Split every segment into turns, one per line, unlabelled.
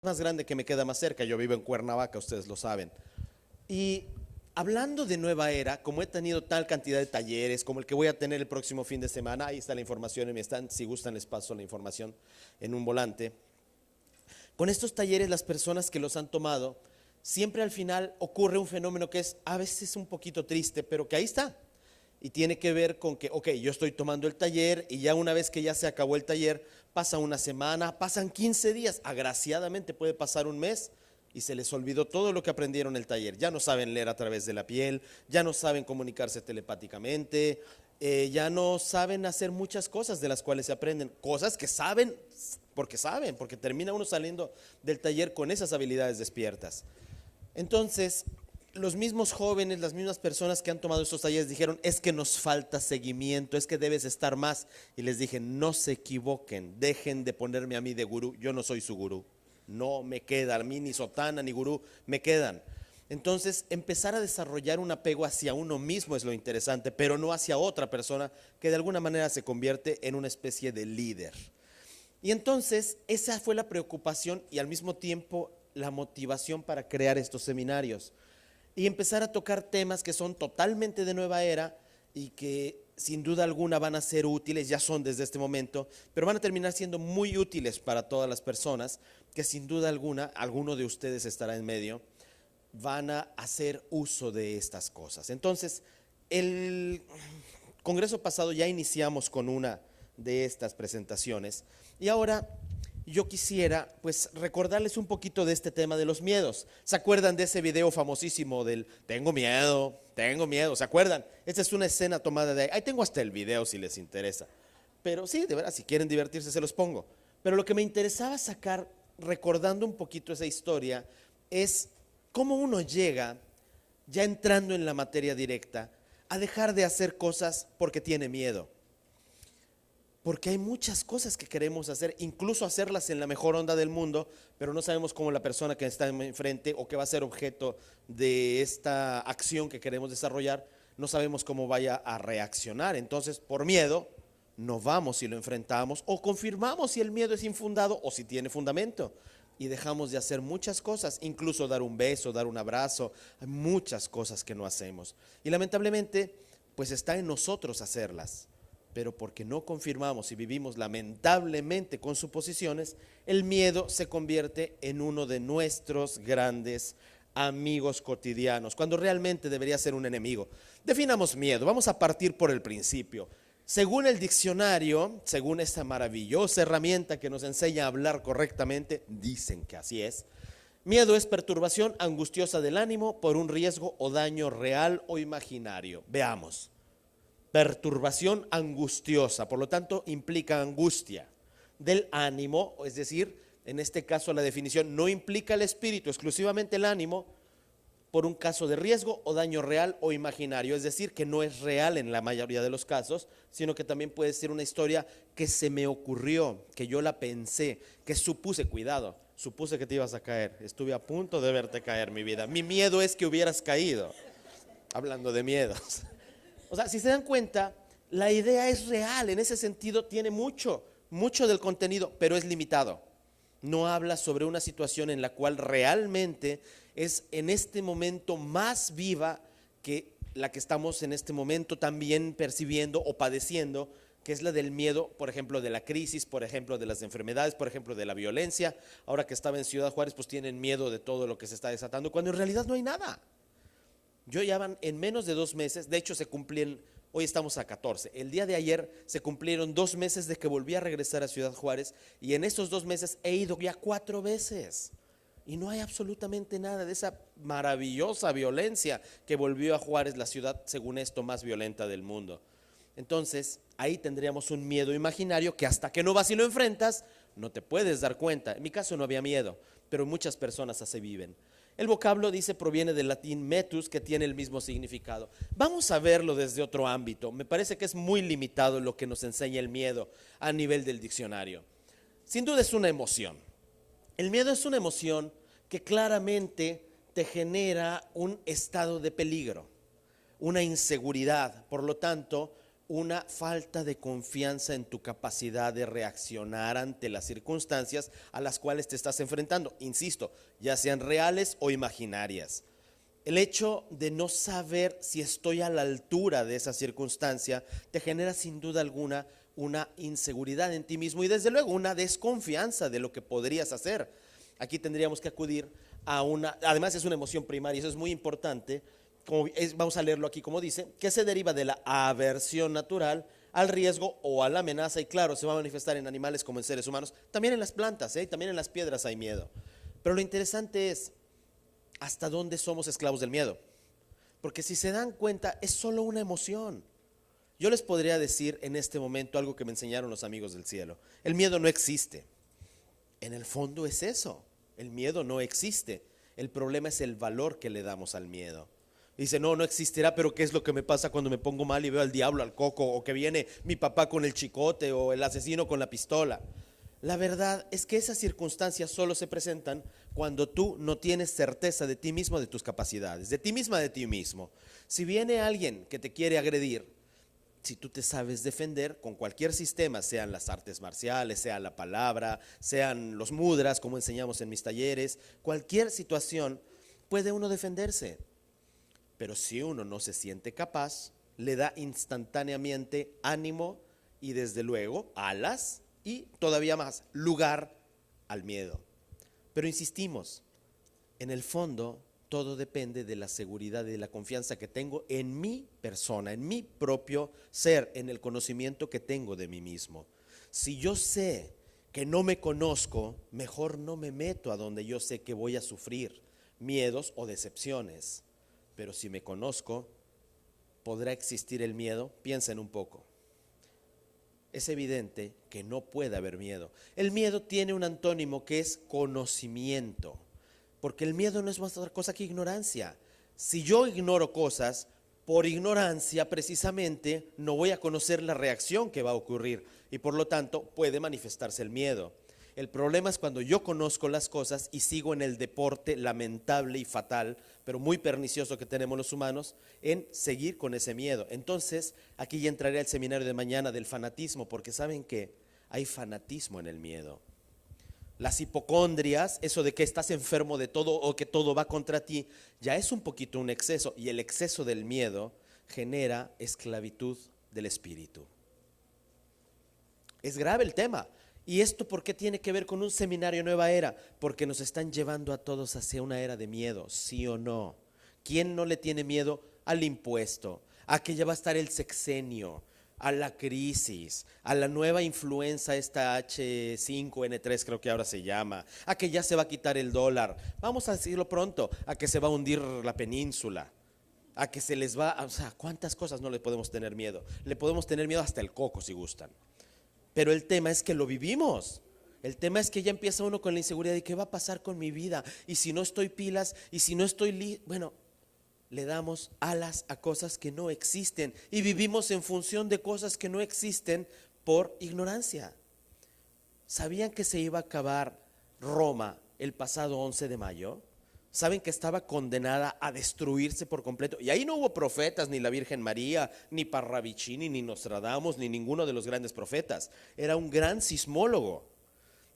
más grande que me queda más cerca. Yo vivo en Cuernavaca, ustedes lo saben. Y hablando de nueva era, como he tenido tal cantidad de talleres, como el que voy a tener el próximo fin de semana, ahí está la información en mi stand, si gustan les paso la información en un volante. Con estos talleres, las personas que los han tomado, siempre al final ocurre un fenómeno que es a veces un poquito triste, pero que ahí está. Y tiene que ver con que, ok, yo estoy tomando el taller y ya una vez que ya se acabó el taller, pasa una semana, pasan 15 días, agraciadamente puede pasar un mes y se les olvidó todo lo que aprendieron en el taller. Ya no saben leer a través de la piel, ya no saben comunicarse telepáticamente, ya no saben hacer muchas cosas de las cuales se aprenden, cosas que saben, porque termina uno saliendo del taller con esas habilidades despiertas. Entonces, los mismos jóvenes, las mismas personas que han tomado estos talleres dijeron, es que nos falta seguimiento, es que debes estar más. Y les dije, no se equivoquen, dejen de ponerme a mí de gurú, yo no soy su gurú, no me queda, a mí ni sotana ni gurú me quedan. Entonces, empezar a desarrollar un apego hacia uno mismo es lo interesante, pero no hacia otra persona que de alguna manera se convierte en una especie de líder. Y entonces, esa fue la preocupación y al mismo tiempo la motivación para crear estos seminarios y empezar a tocar temas que son totalmente de nueva era y que sin duda alguna van a ser útiles, ya son desde este momento, pero van a terminar siendo muy útiles para todas las personas que sin duda alguna, alguno de ustedes estará en medio, van a hacer uso de estas cosas. Entonces, el congreso pasado ya iniciamos con una de estas presentaciones y ahora yo quisiera pues recordarles un poquito de este tema de los miedos. ¿Se acuerdan de ese video famosísimo del tengo miedo, tengo miedo? ¿Se acuerdan? Esta es una escena tomada de ahí. Ahí tengo hasta el video si les interesa. Pero sí, de verdad, si quieren divertirse se los pongo. Pero lo que me interesaba sacar, recordando un poquito esa historia, es cómo uno llega, ya entrando en la materia directa, a dejar de hacer cosas porque tiene miedo. Porque hay muchas cosas que queremos hacer, incluso hacerlas en la mejor onda del mundo, pero no sabemos cómo la persona que está enfrente o que va a ser objeto de esta acción que queremos desarrollar, no sabemos cómo vaya a reaccionar. Entonces, por miedo, no vamos y lo enfrentamos o confirmamos si el miedo es infundado o si tiene fundamento. Y dejamos de hacer muchas cosas, incluso dar un beso, dar un abrazo, hay muchas cosas que no hacemos. Y lamentablemente, pues está en nosotros hacerlas. Pero porque no confirmamos y vivimos lamentablemente con suposiciones, el miedo se convierte en uno de nuestros grandes amigos cotidianos, cuando realmente debería ser un enemigo. Definamos miedo, vamos a partir por el principio. Según el diccionario, según esta maravillosa herramienta que nos enseña a hablar correctamente, dicen que así es, miedo es perturbación angustiosa del ánimo por un riesgo o daño real o imaginario. Veamos. Perturbación angustiosa, por lo tanto implica angustia del ánimo, es decir, en este caso la definición no implica el espíritu, exclusivamente el ánimo, por un caso de riesgo o daño real o imaginario, es decir, que no es real en la mayoría de los casos, sino que también puede ser una historia que se me ocurrió, que yo la pensé, que supuse, cuidado, supuse que te ibas a caer, estuve a punto de verte caer, mi vida, mi miedo es que hubieras caído, hablando de miedos. O sea, si se dan cuenta, la idea es real, en ese sentido tiene mucho del contenido, pero es limitado. No habla sobre una situación en la cual realmente es en este momento más viva que la que estamos en este momento también percibiendo o padeciendo, que es la del miedo, por ejemplo, de la crisis, por ejemplo, de las enfermedades, por ejemplo, de la violencia. Ahora que estaba en Ciudad Juárez, pues tienen miedo de todo lo que se está desatando, cuando en realidad no hay nada. Yo ya van en menos de 2 meses, de hecho se cumplieron, hoy estamos a 14, el día de ayer se cumplieron 2 meses de que volví a regresar a Ciudad Juárez y en estos 2 meses he ido ya 4 veces y no hay absolutamente nada de esa maravillosa violencia que volvió a Juárez, la ciudad según esto más violenta del mundo. Entonces ahí tendríamos un miedo imaginario que hasta que no vas y lo enfrentas no te puedes dar cuenta. En mi caso no había miedo, pero muchas personas así viven. El vocablo, dice, proviene del latín metus, que tiene el mismo significado. Vamos a verlo desde otro ámbito. Me parece que es muy limitado lo que nos enseña el miedo a nivel del diccionario. Sin duda es una emoción. El miedo es una emoción que claramente te genera un estado de peligro, una inseguridad, por lo tanto, una falta de confianza en tu capacidad de reaccionar ante las circunstancias a las cuales te estás enfrentando, insisto, ya sean reales o imaginarias. El hecho de no saber si estoy a la altura de esa circunstancia te genera sin duda alguna una inseguridad en ti mismo y desde luego una desconfianza de lo que podrías hacer. Aquí tendríamos que acudir a además es una emoción primaria, eso es muy importante. Vamos a leerlo aquí como dice, que se deriva de la aversión natural al riesgo o a la amenaza y claro, se va a manifestar en animales como en seres humanos, también en las plantas, también en las piedras hay miedo. Pero lo interesante es hasta dónde somos esclavos del miedo, porque si se dan cuenta es solo una emoción. Yo les podría decir en este momento algo que me enseñaron los amigos del cielo, el miedo no existe, en el fondo es eso, el miedo no existe, el problema es el valor que le damos al miedo. Dice, no, no existirá, pero ¿qué es lo que me pasa cuando me pongo mal y veo al diablo, al coco, o que viene mi papá con el chicote o el asesino con la pistola? La verdad es que esas circunstancias solo se presentan cuando tú no tienes certeza de ti mismo, de tus capacidades, de ti misma, de ti mismo. Si viene alguien que te quiere agredir, si tú te sabes defender con cualquier sistema, sean las artes marciales, sea la palabra, sean los mudras, como enseñamos en mis talleres, cualquier situación puede uno defenderse. Pero si uno no se siente capaz, le da instantáneamente ánimo y desde luego alas y todavía más lugar al miedo. Pero insistimos, en el fondo todo depende de la seguridad y de la confianza que tengo en mi persona, en mi propio ser, en el conocimiento que tengo de mí mismo. Si yo sé que no me conozco, mejor no me meto a donde yo sé que voy a sufrir miedos o decepciones. Pero si me conozco, ¿podrá existir el miedo? Piensen un poco. Es evidente que no puede haber miedo. El miedo tiene un antónimo que es conocimiento, porque el miedo no es más otra cosa que ignorancia. Si yo ignoro cosas, por ignorancia precisamente no voy a conocer la reacción que va a ocurrir y por lo tanto puede manifestarse el miedo. El problema es cuando yo conozco las cosas y sigo en el deporte lamentable y fatal, pero muy pernicioso que tenemos los humanos, en seguir con ese miedo. Entonces, aquí ya entraré al seminario de mañana del fanatismo, porque saben que hay fanatismo en el miedo. Las hipocondrias, eso de que estás enfermo de todo o que todo va contra ti, ya es un poquito un exceso, y el exceso del miedo genera esclavitud del espíritu. Es grave el tema. ¿Y esto por qué tiene que ver con un seminario Nueva Era? Porque nos están llevando a todos hacia una era de miedo, ¿sí o no? ¿Quién no le tiene miedo al impuesto, a que ya va a estar el sexenio, a la crisis, a la nueva influenza, esta H5N3 creo que ahora se llama, a que ya se va a quitar el dólar, vamos a decirlo pronto, a que se va a hundir la península, a que se les va, o sea, ¿cuántas cosas no le podemos tener miedo? Le podemos tener miedo hasta el coco si gustan. Pero el tema es que lo vivimos. El tema es que ya empieza uno con la inseguridad de qué va a pasar con mi vida. Y si no estoy pilas, y si no estoy bueno, le damos alas a cosas que no existen. Y vivimos en función de cosas que no existen por ignorancia. ¿Sabían que se iba a acabar Roma el pasado 11 de mayo? ¿Saben que estaba condenada a destruirse por completo? Y ahí no hubo profetas, ni la Virgen María, ni Parravicini, ni Nostradamus, ni ninguno de los grandes profetas. Era un gran sismólogo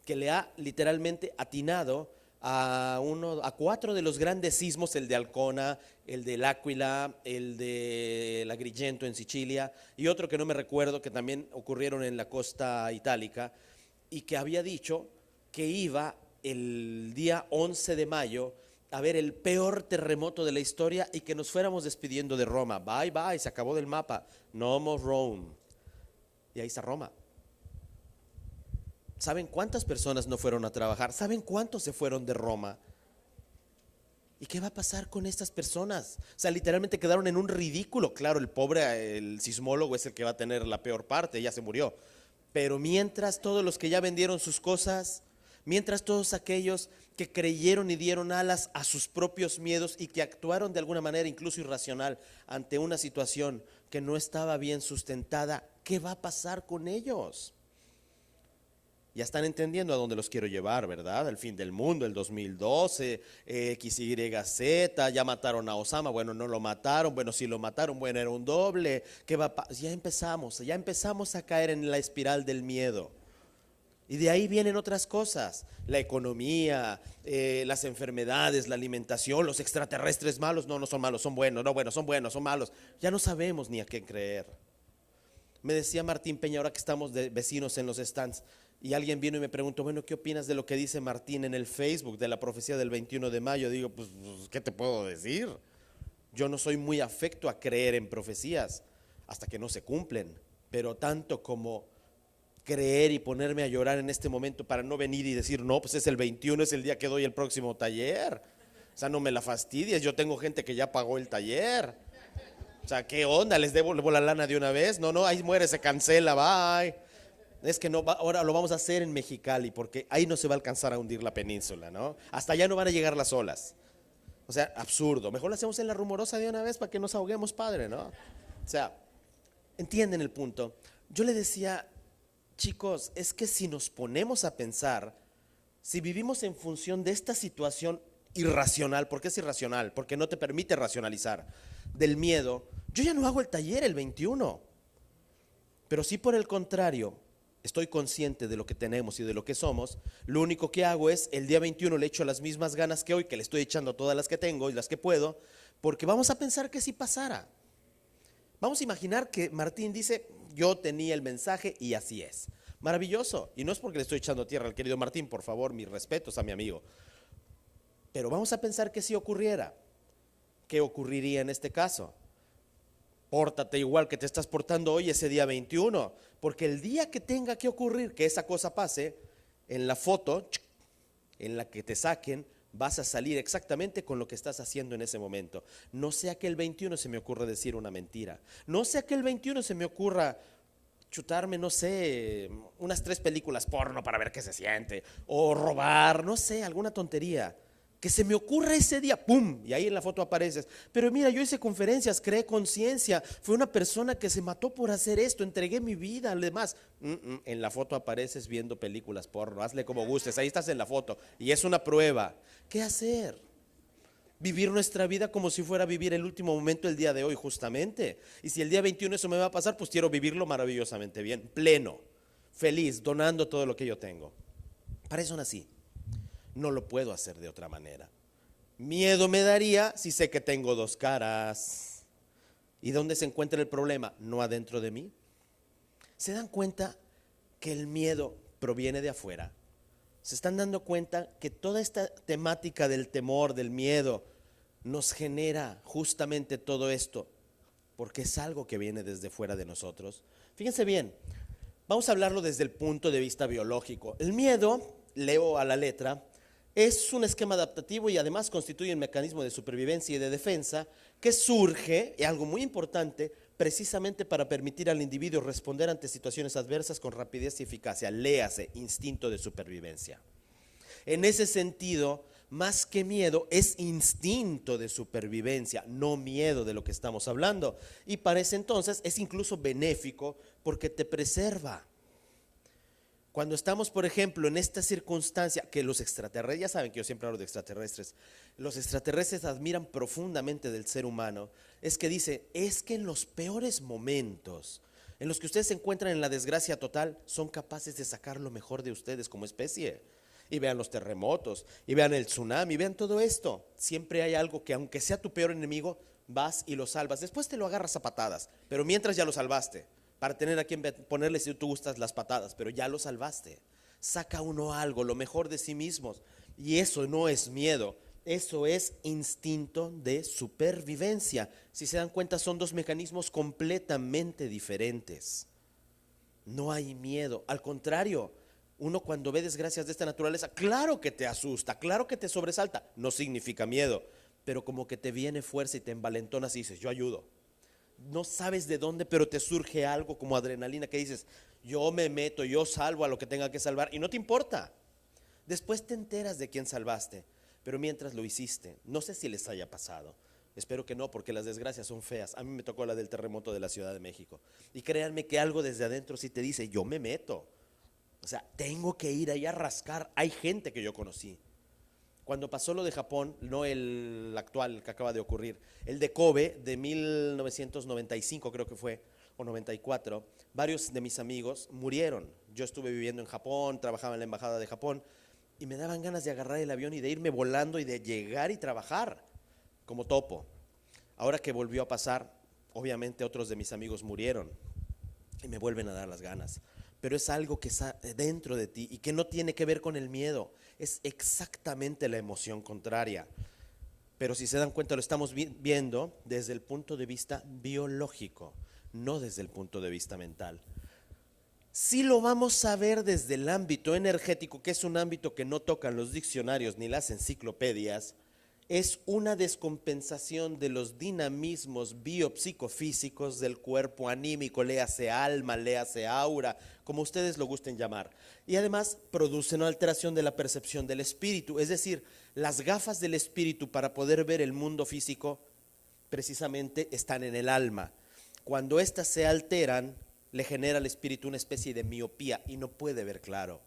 que le ha literalmente atinado a 4 de los grandes sismos, el de Alcona, el de L'Aquila, el de Agrigento en Sicilia y otro que no me recuerdo que también ocurrieron en la costa itálica y que había dicho que iba el día 11 de mayo a ver el peor terremoto de la historia y que nos fuéramos despidiendo de Roma. Bye, bye, se acabó del mapa. No more Rome. Y ahí está Roma. ¿Saben cuántas personas no fueron a trabajar? ¿Saben cuántos se fueron de Roma? ¿Y qué va a pasar con estas personas? O sea, literalmente quedaron en un ridículo. Claro, el sismólogo es el que va a tener la peor parte, ya se murió. Pero mientras todos los que ya vendieron sus cosas, mientras todos aquellos que creyeron y dieron alas a sus propios miedos y que actuaron de alguna manera incluso irracional ante una situación que no estaba bien sustentada, ¿qué va a pasar con ellos? Ya están entendiendo a dónde los quiero llevar, ¿verdad? El fin del mundo, el 2012, X, Y, Z, ya mataron a Osama, bueno, no lo mataron, bueno, sí lo mataron, bueno, era un doble, ¿qué va a ya empezamos a caer en la espiral del miedo. Y de ahí vienen otras cosas, la economía, las enfermedades, la alimentación, los extraterrestres malos, no, no son malos, son buenos, no, bueno, son buenos, son malos. Ya no sabemos ni a qué creer. Me decía Martín Peña, ahora que estamos de vecinos en los stands, y alguien vino y me preguntó, bueno, ¿qué opinas de lo que dice Martín en el Facebook de la profecía del 21 de mayo? Digo, pues, ¿qué te puedo decir? Yo no soy muy afecto a creer en profecías hasta que no se cumplen, pero tanto como creer y ponerme a llorar en este momento para no venir y decir, no, pues es el 21, es el día que doy el próximo taller. O sea, no me la fastidies, yo tengo gente que ya pagó el taller. O sea, ¿qué onda? ¿Les debo la lana de una vez? No, no, ahí muere, se cancela, bye. Es que no, ahora lo vamos a hacer en Mexicali porque ahí no se va a alcanzar a hundir la península, ¿no? Hasta allá no van a llegar las olas. O sea, absurdo. Mejor lo hacemos en la Rumorosa de una vez para que nos ahoguemos, padre, ¿no? O sea, entienden el punto. Yo le decía, chicos, es que si nos ponemos a pensar, si vivimos en función de esta situación irracional, ¿por qué es irracional? Porque no te permite racionalizar, del miedo, yo ya no hago el taller el 21, pero si por el contrario estoy consciente de lo que tenemos y de lo que somos, lo único que hago es el día 21 le echo las mismas ganas que hoy, que le estoy echando todas las que tengo y las que puedo, porque vamos a pensar que si pasara. Vamos a imaginar que Martín dice, yo tenía el mensaje y así es. Maravilloso. Y no es porque le estoy echando tierra al querido Martín, por favor, mis respetos a mi amigo. Pero vamos a pensar que si ocurriera, ¿qué ocurriría en este caso? Pórtate igual que te estás portando hoy ese día 21, porque el día que tenga que ocurrir que esa cosa pase, en la foto en la que te saquen, vas a salir exactamente con lo que estás haciendo en ese momento. No sea que el 21 se me ocurra decir una mentira, no sea que el 21 se me ocurra chutarme, no sé, unas 3 películas porno para ver qué se siente, o robar, no sé, alguna tontería. Que se me ocurra ese día, ¡pum! Y ahí en la foto apareces. Pero mira, yo hice conferencias, creé conciencia, fue una persona que se mató por hacer esto, entregué mi vida, además. En la foto apareces viendo películas porno, hazle como gustes, ahí estás en la foto. Y es una prueba. ¿Qué hacer? Vivir nuestra vida como si fuera vivir el último momento el día de hoy, justamente. Y si el día 21 eso me va a pasar, pues quiero vivirlo maravillosamente bien, pleno, feliz, donando todo lo que yo tengo. Para eso nací. No lo puedo hacer de otra manera. Miedo me daría si sé que tengo 2 caras. ¿Y dónde se encuentra el problema? No adentro de mí. ¿Se dan cuenta que el miedo proviene de afuera? ¿Se están dando cuenta que toda esta temática del temor, del miedo, nos genera justamente todo esto? Porque es algo que viene desde fuera de nosotros. Fíjense bien, vamos a hablarlo desde el punto de vista biológico. El miedo, leo a la letra, es un esquema adaptativo y además constituye un mecanismo de supervivencia y de defensa que surge, y algo muy importante, precisamente para permitir al individuo responder ante situaciones adversas con rapidez y eficacia. Léase, instinto de supervivencia. En ese sentido, más que miedo, es instinto de supervivencia, no miedo de lo que estamos hablando. Y para ese entonces es incluso benéfico porque te preserva. Cuando estamos, por ejemplo, en esta circunstancia, que los extraterrestres, ya saben que yo siempre hablo de extraterrestres, los extraterrestres admiran profundamente del ser humano, es que dice, es que en los peores momentos, en los que ustedes se encuentran en la desgracia total, son capaces de sacar lo mejor de ustedes como especie. Y vean los terremotos, y vean el tsunami, vean todo esto. Siempre hay algo que aunque sea tu peor enemigo, vas y lo salvas. Después te lo agarras a patadas, pero mientras ya lo salvaste. Para tener a quien ponerle si tú gustas las patadas, pero ya lo salvaste. Saca uno algo, lo mejor de sí mismos. Y eso no es miedo, eso es instinto de supervivencia. Si se dan cuenta, son 2 mecanismos completamente diferentes. No hay miedo, al contrario, uno cuando ve desgracias de esta naturaleza, claro que te asusta, claro que te sobresalta, no significa miedo, pero como que te viene fuerza y te envalentonas y dices, yo ayudo. No sabes de dónde, pero te surge algo como adrenalina que dices, yo me meto, yo salvo a lo que tenga que salvar y no te importa. Después te enteras de quién salvaste, pero mientras lo hiciste, no sé si les haya pasado. Espero que no, porque las desgracias son feas. A mí me tocó la del terremoto de la Ciudad de México. Y créanme que algo desde adentro sí te dice, yo me meto. O sea, tengo que ir ahí a rascar. Hay gente que yo conocí. Cuando pasó lo de Japón, no el actual que acaba de ocurrir, el de Kobe de 1995 creo que fue, o 94, varios de mis amigos murieron. Yo estuve viviendo en Japón, trabajaba en la embajada de Japón y me daban ganas de agarrar el avión y de irme volando y de llegar y trabajar como topo. Ahora que volvió a pasar, obviamente otros de mis amigos murieron y me vuelven a dar las ganas. Pero es algo que está dentro de ti y que no tiene que ver con el miedo. Es exactamente la emoción contraria. Pero si se dan cuenta, lo estamos viendo desde el punto de vista biológico, no desde el punto de vista mental. Sí lo vamos a ver desde el ámbito energético, que es un ámbito que no tocan los diccionarios ni las enciclopedias. Es una descompensación de los dinamismos biopsicofísicos del cuerpo anímico, léase alma, léase aura, como ustedes lo gusten llamar. Y además produce una alteración de la percepción del espíritu, es decir, las gafas del espíritu para poder ver el mundo físico precisamente están en el alma. Cuando éstas se alteran, le genera al espíritu una especie de miopía y no puede ver claro.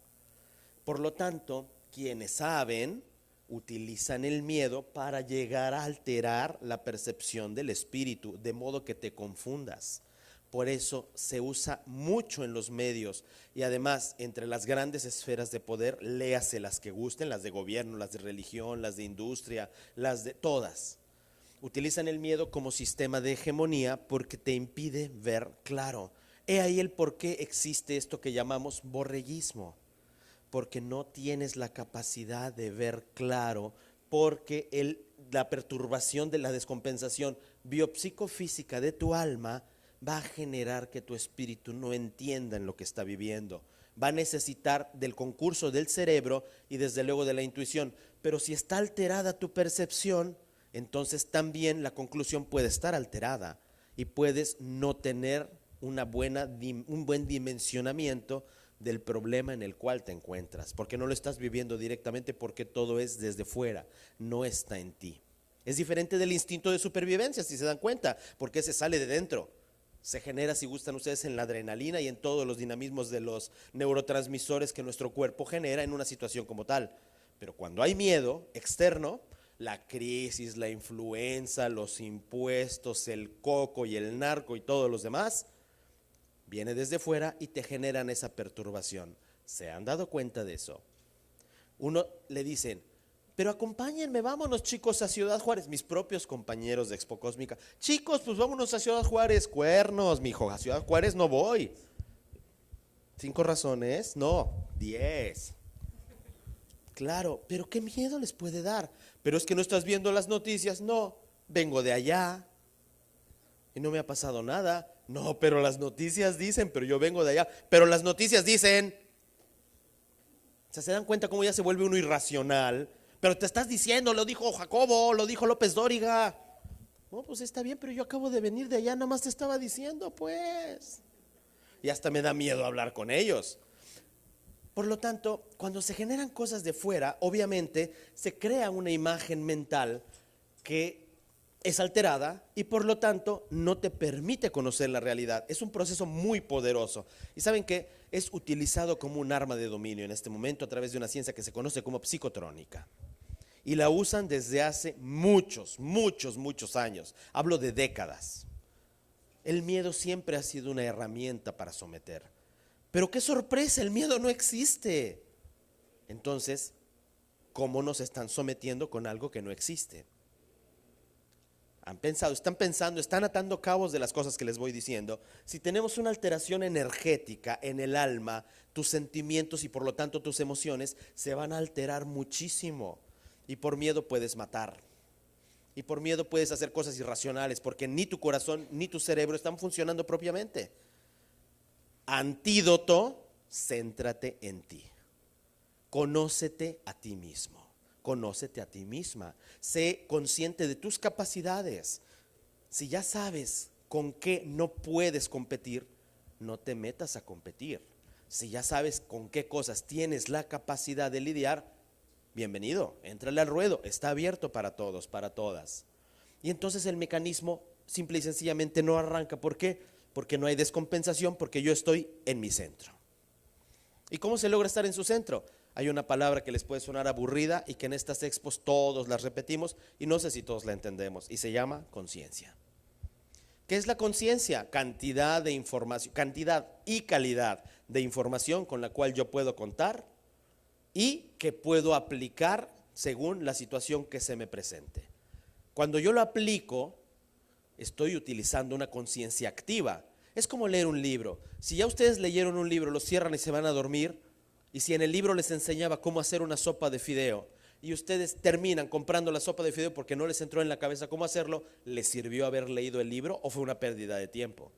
Por lo tanto, quienes saben utilizan el miedo para llegar a alterar la percepción del espíritu, de modo que te confundas. Por eso se usa mucho en los medios y además entre las grandes esferas de poder, léase las que gusten, las de gobierno, las de religión, las de industria, las de todas. Utilizan el miedo como sistema de hegemonía porque te impide ver claro. He ahí el por qué existe esto que llamamos borreguismo. Porque no tienes la capacidad de ver claro, porque la perturbación de la descompensación biopsicofísica de tu alma va a generar que tu espíritu no entienda en lo que está viviendo. Va a necesitar del concurso del cerebro y desde luego de la intuición. Pero si está alterada tu percepción, entonces también la conclusión puede estar alterada y puedes no tener un buen dimensionamiento del problema en el cual te encuentras, porque no lo estás viviendo directamente, porque todo es desde fuera, no está en ti. Es diferente del instinto de supervivencia, si se dan cuenta, porque se sale de dentro. Se genera, si gustan ustedes, en la adrenalina y en todos los dinamismos de los neurotransmisores que nuestro cuerpo genera en una situación como tal. Pero cuando hay miedo externo, la crisis, la influenza, los impuestos, el coco y el narco y todos los demás, viene desde fuera y te generan esa perturbación. ¿Se han dado cuenta de eso? Uno le dicen, pero acompáñenme, vámonos chicos a Ciudad Juárez, mis propios compañeros de Expo Cósmica. Chicos, pues vámonos a Ciudad Juárez, cuernos, mijo, a Ciudad Juárez no voy. 5 razones, no, 10. Claro, pero qué miedo les puede dar. Pero es que no estás viendo las noticias, no, vengo de allá y no me ha pasado nada. No, pero las noticias dicen, pero yo vengo de allá. Pero las noticias dicen. O sea, se dan cuenta cómo ya se vuelve uno irracional. Pero te estás diciendo, lo dijo Jacobo, lo dijo López Dóriga. No, pues está bien, pero yo acabo de venir de allá, nada más te estaba diciendo, pues. Y hasta me da miedo hablar con ellos. Por lo tanto, cuando se generan cosas de fuera, obviamente se crea una imagen mental que es alterada y por lo tanto no te permite conocer la realidad. Es un proceso muy poderoso. Y saben que es utilizado como un arma de dominio en este momento a través de una ciencia que se conoce como psicotrónica. Y la usan desde hace muchos, muchos, muchos años. Hablo de décadas. El miedo siempre ha sido una herramienta para someter. Pero qué sorpresa, el miedo no existe. Entonces, ¿cómo nos están sometiendo con algo que no existe? Han pensado, están atando cabos de las cosas que les voy diciendo. Si tenemos una alteración energética en el alma, tus sentimientos y por lo tanto tus emociones se van a alterar muchísimo. Y por miedo puedes matar. Y por miedo puedes hacer cosas irracionales porque ni tu corazón ni tu cerebro están funcionando propiamente. Antídoto, céntrate en ti. Conócete a ti mismo. Conócete a ti misma. Sé consciente de tus capacidades. Si ya sabes con qué no puedes competir, no te metas a competir. Si ya sabes con qué cosas tienes la capacidad de lidiar, bienvenido, éntrale al ruedo, está abierto para todos, para todas. Y entonces el mecanismo simple y sencillamente no arranca. ¿Por qué? Porque no hay descompensación, porque yo estoy en mi centro. ¿Y cómo se logra estar en su centro? Hay una palabra que les puede sonar aburrida y que en estas expos todos las repetimos y no sé si todos la entendemos, y se llama conciencia. ¿Qué es la conciencia? Cantidad de información, cantidad y calidad de información con la cual yo puedo contar y que puedo aplicar según la situación que se me presente. Cuando yo lo aplico, estoy utilizando una conciencia activa. Es como leer un libro. Si ya ustedes leyeron un libro, lo cierran y se van a dormir, y si en el libro les enseñaba cómo hacer una sopa de fideo, y ustedes terminan comprando la sopa de fideo porque no les entró en la cabeza cómo hacerlo, ¿les sirvió haber leído el libro o fue una pérdida de tiempo?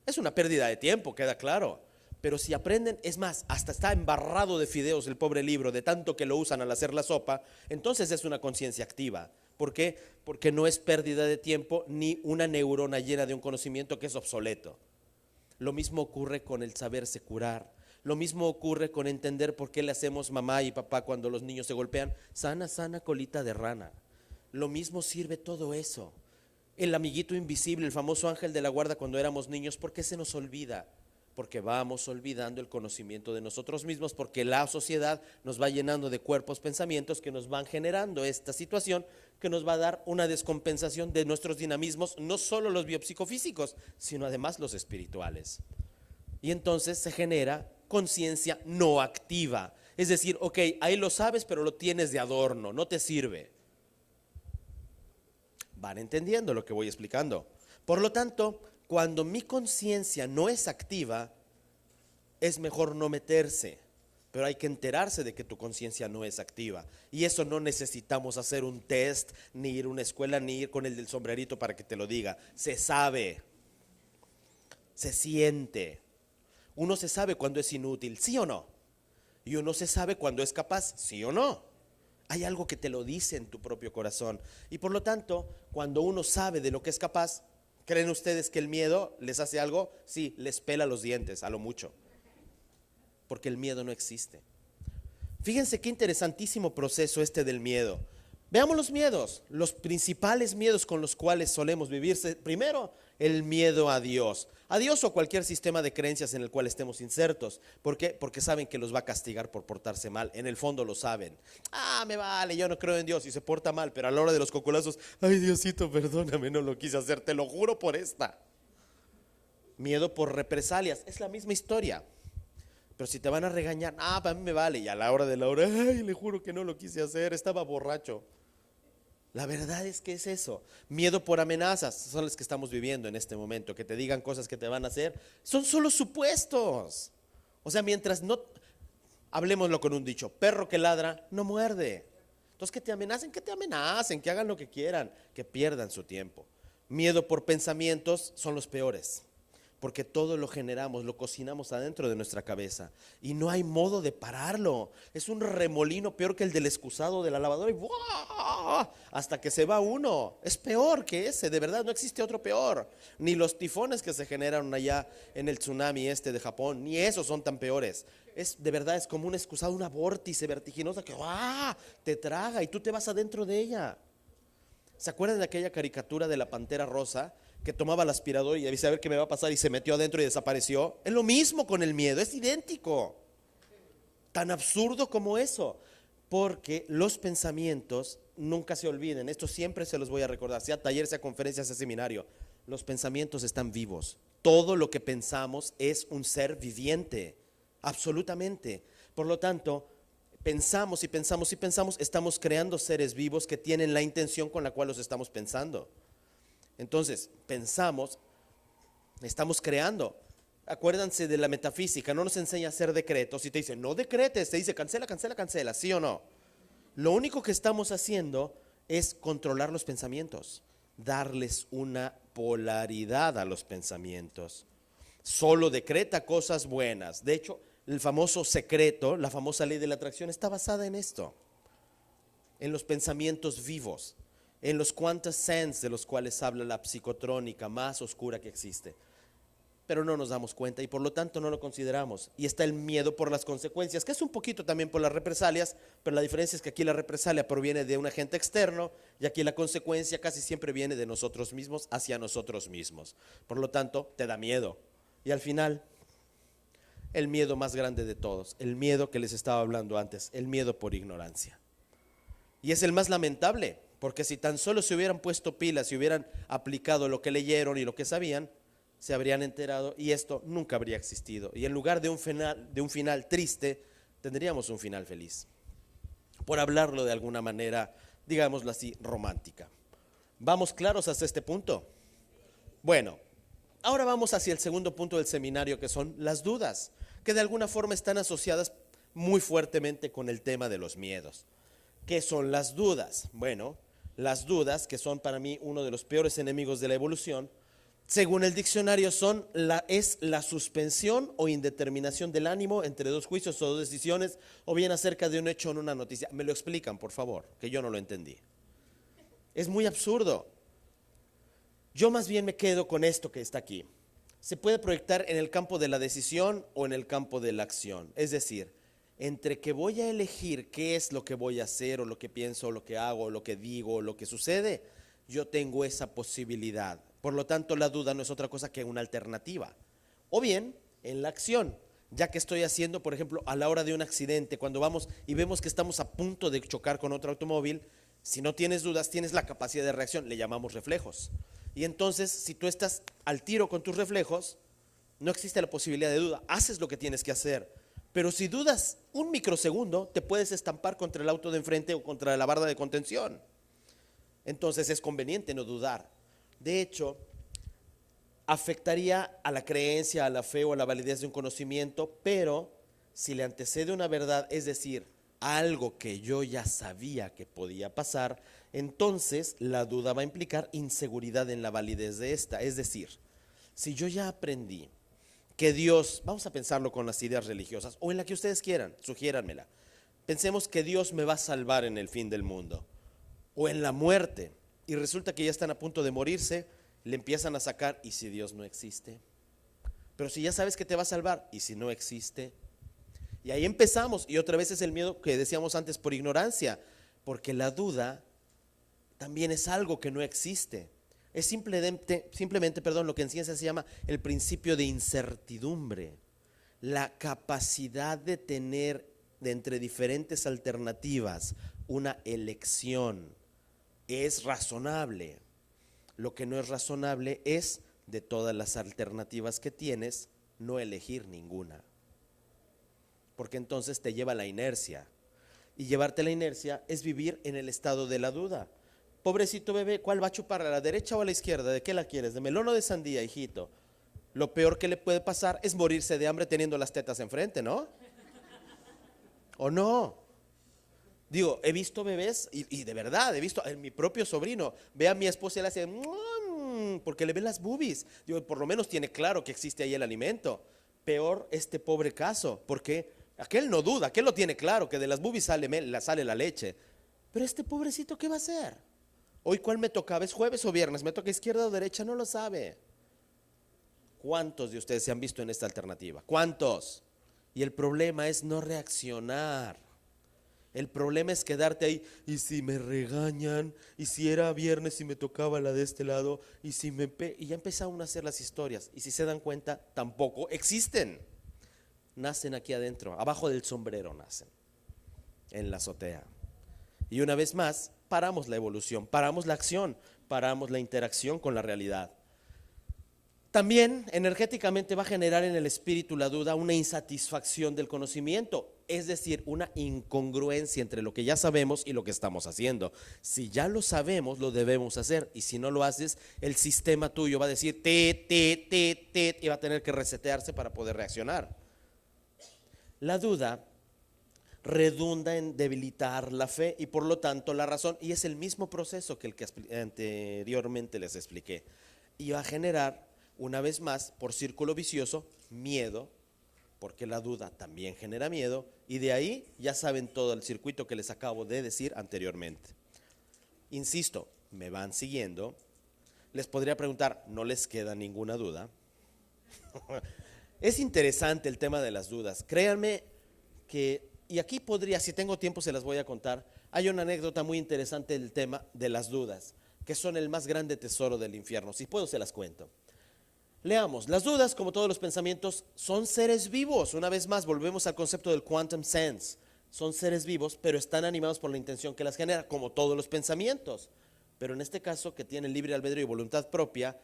Es una pérdida de tiempo, queda claro. Pero si aprenden, es más, hasta está embarrado de fideos el pobre libro, de tanto que lo usan al hacer la sopa, entonces es una conciencia activa. ¿Por qué? Porque no es pérdida de tiempo ni una neurona llena de un conocimiento que es obsoleto. Lo mismo ocurre con el saberse curar. Lo mismo ocurre con entender por qué le hacemos mamá y papá cuando los niños se golpean, sana, sana colita de rana. Lo mismo sirve todo eso. El amiguito invisible, el famoso ángel de la guarda cuando éramos niños, ¿por qué se nos olvida? Porque vamos olvidando el conocimiento de nosotros mismos, porque la sociedad nos va llenando de cuerpos, pensamientos que nos van generando esta situación que nos va a dar una descompensación de nuestros dinamismos, no solo los biopsicofísicos, sino además los espirituales. Y entonces se genera conciencia no activa. Es decir, ok, ahí lo sabes, pero lo tienes de adorno, no te sirve. Van entendiendo lo que voy explicando. Por lo tanto, cuando mi conciencia no es activa, es mejor no meterse. Pero hay que enterarse de que tu conciencia no es activa. Y eso no necesitamos hacer un test, ni ir a una escuela, ni ir con el del sombrerito para que te lo diga. Se sabe, se siente. Uno se sabe cuando es inútil, ¿sí o no? Y uno se sabe cuando es capaz, ¿sí o no? Hay algo que te lo dice en tu propio corazón. Y por lo tanto, cuando uno sabe de lo que es capaz, ¿creen ustedes que el miedo les hace algo? Sí, les pela los dientes, a lo mucho. Porque el miedo no existe. Fíjense qué interesantísimo proceso este del miedo. Veamos los miedos, los principales miedos con los cuales solemos vivir. Primero, el miedo a Dios o a cualquier sistema de creencias en el cual estemos insertos. ¿Por qué? Porque saben que los va a castigar por portarse mal. En el fondo lo saben. Me vale, yo no creo en Dios y se porta mal, pero a la hora de los cocolazos, ay Diosito, perdóname, no lo quise hacer, te lo juro por esta. Miedo por represalias, es la misma historia. Pero si te van a regañar, para mí me vale, y a la hora de la hora, ay, le juro que no lo quise hacer, estaba borracho. La verdad es que es eso. Miedo por amenazas, son las que estamos viviendo en este momento, que te digan cosas que te van a hacer, son solo supuestos. O sea, mientras no, hablemoslo con un dicho, perro que ladra no muerde. Entonces que te amenacen, que hagan lo que quieran, que pierdan su tiempo. Miedo por pensamientos son los peores. Porque todo lo generamos, lo cocinamos adentro de nuestra cabeza y no hay modo de pararlo. Es un remolino peor que el del excusado de la lavadora y ¡buah! Hasta que se va uno. Es peor que ese, de verdad, no existe otro peor. Ni los tifones que se generaron allá en el tsunami de Japón, ni esos son tan peores. De verdad, es como un excusado, una vórtice vertiginosa que te traga y tú te vas adentro de ella. ¿Se acuerdan de aquella caricatura de la Pantera Rosa? Que tomaba el aspirador y decía a ver qué me va a pasar y se metió adentro y desapareció. Es lo mismo con el miedo, es idéntico. Tan absurdo como eso. Porque los pensamientos, nunca se olviden, esto siempre se los voy a recordar, sea taller, sea conferencia, sea seminario. Los pensamientos están vivos. Todo lo que pensamos es un ser viviente, absolutamente. Por lo tanto, pensamos y pensamos y pensamos, estamos creando seres vivos que tienen la intención con la cual los estamos pensando. Entonces, pensamos, estamos creando. Acuérdense de la metafísica, no nos enseña a hacer decretos y te dice, no decretes, te dice cancela, cancela, cancela, ¿sí o no? Lo único que estamos haciendo es controlar los pensamientos, darles una polaridad a los pensamientos. Solo decreta cosas buenas. De hecho, el famoso secreto, la famosa ley de la atracción está basada en esto, en los pensamientos vivos. En los quantum sense de los cuales habla la psicotrónica más oscura que existe. Pero no nos damos cuenta y por lo tanto no lo consideramos. Y está el miedo por las consecuencias, que es un poquito también por las represalias, pero la diferencia es que aquí la represalia proviene de un agente externo y aquí la consecuencia casi siempre viene de nosotros mismos hacia nosotros mismos. Por lo tanto, te da miedo. Y al final, El miedo más grande de todos, el miedo que les estaba hablando antes, el miedo por ignorancia. Y es el más lamentable, porque si tan solo se hubieran puesto pilas, si hubieran aplicado lo que leyeron y lo que sabían, se habrían enterado y esto nunca habría existido. Y en lugar de un final triste, tendríamos un final feliz. Por hablarlo de alguna manera, digámoslo así, romántica. ¿Vamos claros hasta este punto? Bueno, ahora vamos hacia el segundo punto del seminario, que son las dudas, que de alguna forma están asociadas muy fuertemente con el tema de los miedos. ¿Qué son las dudas? Bueno, las dudas, que son para mí uno de los peores enemigos de la evolución, según el diccionario es la suspensión o indeterminación del ánimo entre dos juicios o dos decisiones, o bien acerca de un hecho o una noticia. Me lo explican, por favor, que yo no lo entendí. Es muy absurdo. Yo más bien me quedo con esto que está aquí. Se puede proyectar en el campo de la decisión o en el campo de la acción. Es decir, entre que voy a elegir qué es lo que voy a hacer o lo que pienso o lo que hago o lo que digo o lo que sucede, yo tengo esa posibilidad. Por lo tanto, la duda no es otra cosa que una alternativa. O bien, en la acción, ya que estoy haciendo, por ejemplo, a la hora de un accidente, cuando vamos y vemos que estamos a punto de chocar con otro automóvil, si no tienes dudas, tienes la capacidad de reacción, le llamamos reflejos. Y entonces, si tú estás al tiro con tus reflejos, no existe la posibilidad de duda, haces lo que tienes que hacer. Pero si dudas un microsegundo, te puedes estampar contra el auto de enfrente o contra la barda de contención. Entonces es conveniente no dudar. De hecho, afectaría a la creencia, a la fe o a la validez de un conocimiento, pero si le antecede una verdad, es decir, algo que yo ya sabía que podía pasar, entonces la duda va a implicar inseguridad en la validez de esta. Es decir, si yo ya aprendí que Dios, vamos a pensarlo con las ideas religiosas o en la que ustedes quieran, sugiéranmela. Pensemos que Dios me va a salvar en el fin del mundo o en la muerte y resulta que ya están a punto de morirse, le empiezan a sacar, ¿y si Dios no existe? Pero si ya sabes que te va a salvar, ¿y si no existe? Y ahí empezamos, y otra vez es el miedo que decíamos antes por ignorancia, porque la duda también es algo que no existe. Es simplemente, lo que en ciencia se llama el principio de incertidumbre, la capacidad de tener de entre diferentes alternativas una elección. Es razonable. Lo que no es razonable es, de todas las alternativas que tienes, no elegir ninguna. Porque entonces te lleva a la inercia. Y llevarte a la inercia es vivir en el estado de la duda. Pobrecito bebé, ¿cuál va a chupar? ¿A la derecha o a la izquierda? ¿De qué la quieres? ¿De melón o de sandía, hijito? Lo peor que le puede pasar es morirse de hambre teniendo las tetas enfrente, ¿no? ¿O no? Digo, he visto bebés, y de verdad, he visto a mi propio sobrino, ve a mi esposa y le hace, porque le ven las boobies. Digo, por lo menos tiene claro que existe ahí el alimento. Peor este pobre caso, porque aquel no duda, aquel lo tiene claro, que de las boobies sale la leche. Pero este pobrecito, ¿qué va a hacer? Hoy, ¿cuál me tocaba? ¿Es jueves o viernes? ¿Me toca izquierda o derecha? No lo sabe. ¿Cuántos de ustedes se han visto en esta alternativa? ¿Cuántos? Y el problema es no reaccionar. El problema es quedarte ahí, y si me regañan, y si era viernes y me tocaba la de este lado, y si y ya empezaron a hacer las historias, y si se dan cuenta, tampoco existen. Nacen aquí adentro, abajo del sombrero nacen, en la azotea. Y una vez más, paramos la evolución, paramos la acción, paramos la interacción con la realidad. También energéticamente va a generar en el espíritu la duda una insatisfacción del conocimiento, es decir, una incongruencia entre lo que ya sabemos y lo que estamos haciendo. Si ya lo sabemos, lo debemos hacer, y si no lo haces, el sistema tuyo va a decir y va a tener que resetearse para poder reaccionar. La duda redunda en debilitar la fe y por lo tanto la razón, y es el mismo proceso que el que anteriormente les expliqué, y va a generar una vez más, por círculo vicioso, miedo, porque la duda también genera miedo, y de ahí ya saben todo el circuito que les acabo de decir anteriormente. Insisto, me van siguiendo. Les podría preguntar, ¿no les queda ninguna duda? Es interesante el tema de las dudas. Créanme que, y aquí podría, si tengo tiempo se las voy a contar, hay una anécdota muy interesante del tema de las dudas, que son el más grande tesoro del infierno. Si puedo se las cuento. Leamos, las dudas, como todos los pensamientos, son seres vivos. Una vez más, volvemos al concepto del quantum sense. Son seres vivos, pero están animados por la intención que las genera, como todos los pensamientos. Pero en este caso, que tienen libre albedrío y voluntad propia,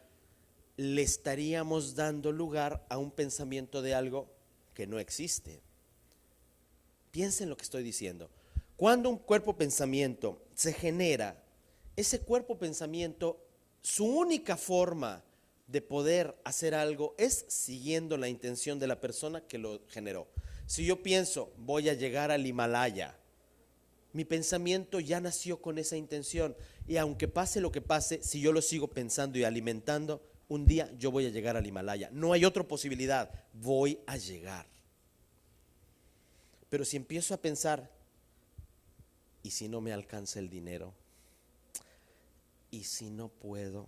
le estaríamos dando lugar a un pensamiento de algo que no existe. Piensen lo que estoy diciendo. Cuando un cuerpo pensamiento se genera, ese cuerpo pensamiento, su única forma de poder hacer algo es siguiendo la intención de la persona que lo generó. Si yo pienso, voy a llegar al Himalaya, mi pensamiento ya nació con esa intención, y aunque pase lo que pase, si yo lo sigo pensando y alimentando, un día yo voy a llegar al Himalaya. No hay otra posibilidad, voy a llegar. Pero si empiezo a pensar, ¿y si no me alcanza el dinero? ¿Y si no puedo?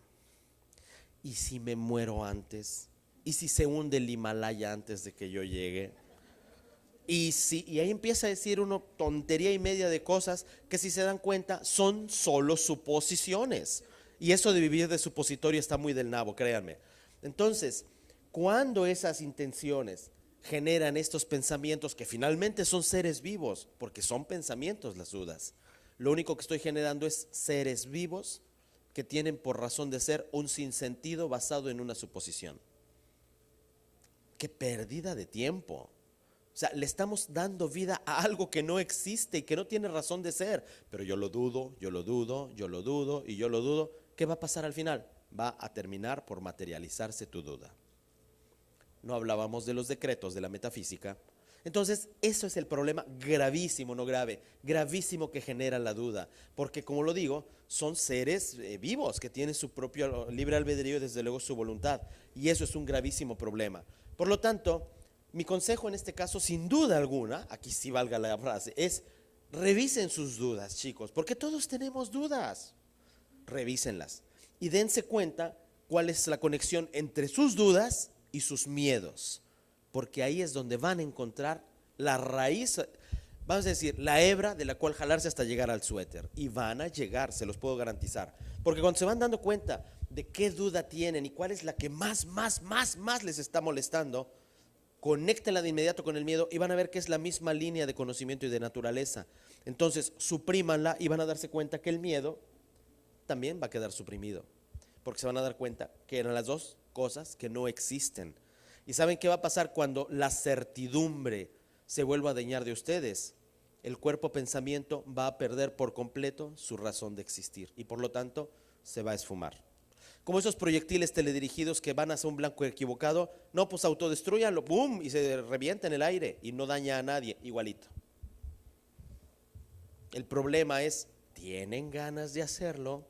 ¿Y si me muero antes? ¿Y si se hunde el Himalaya antes de que yo llegue? Y ahí empieza a decir uno tontería y media de cosas que, si se dan cuenta, son solo suposiciones. Y eso de vivir de supositorio está muy del nabo, créanme. Entonces, cuando esas intenciones generan estos pensamientos que finalmente son seres vivos, porque son pensamientos las dudas, lo único que estoy generando es seres vivos que tienen por razón de ser un sinsentido basado en una suposición. ¡Qué pérdida de tiempo! O sea, le estamos dando vida a algo que no existe y que no tiene razón de ser. Pero yo lo dudo, yo lo dudo, yo lo dudo y yo lo dudo. ¿Qué va a pasar al final? Va a terminar por materializarse tu duda. No hablábamos de los decretos de la metafísica. Entonces, eso es el problema gravísimo, no grave, gravísimo que genera la duda. Porque, como lo digo, son seres vivos que tienen su propio libre albedrío y desde luego su voluntad. Y eso es un gravísimo problema. Por lo tanto, mi consejo en este caso, sin duda alguna, aquí sí valga la frase, es revisen sus dudas, chicos, porque todos tenemos dudas. Revísenlas y dense cuenta cuál es la conexión entre sus dudas y sus miedos, porque ahí es donde van a encontrar la raíz, vamos a decir, la hebra de la cual jalarse hasta llegar al suéter. Y van a llegar, se los puedo garantizar, porque cuando se van dando cuenta de qué duda tienen y cuál es la que más les está molestando, conéctenla de inmediato con el miedo y van a ver que es la misma línea de conocimiento y de naturaleza. Entonces, suprímanla y van a darse cuenta que el miedo también va a quedar suprimido, porque se van a dar cuenta que eran las dos cosas que no existen. ¿Y saben qué va a pasar cuando la certidumbre se vuelva a adueñar de ustedes? El cuerpo pensamiento va a perder por completo su razón de existir y por lo tanto se va a esfumar. Como esos proyectiles teledirigidos que van hacia un blanco equivocado, no, pues autodestruyanlo, boom, y se revienta en el aire y no daña a nadie, igualito. El problema es, ¿tienen ganas de hacerlo?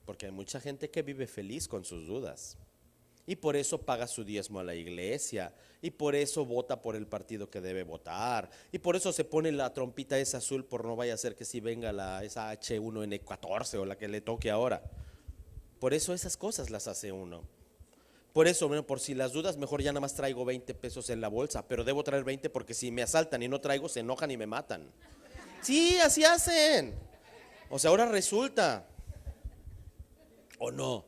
Porque hay mucha gente que vive feliz con sus dudas. Y por eso paga su diezmo a la iglesia, y por eso vota por el partido que debe votar, y por eso se pone la trompita esa azul por no vaya a ser que si venga esa H1N14 o la que le toque ahora. Por eso esas cosas las hace uno. Por eso, bueno, por si las dudas, mejor ya nada más traigo 20 pesos en la bolsa, pero debo traer 20 porque si me asaltan y no traigo, se enojan y me matan. Sí, así hacen. O sea, ahora resulta. ¿O no?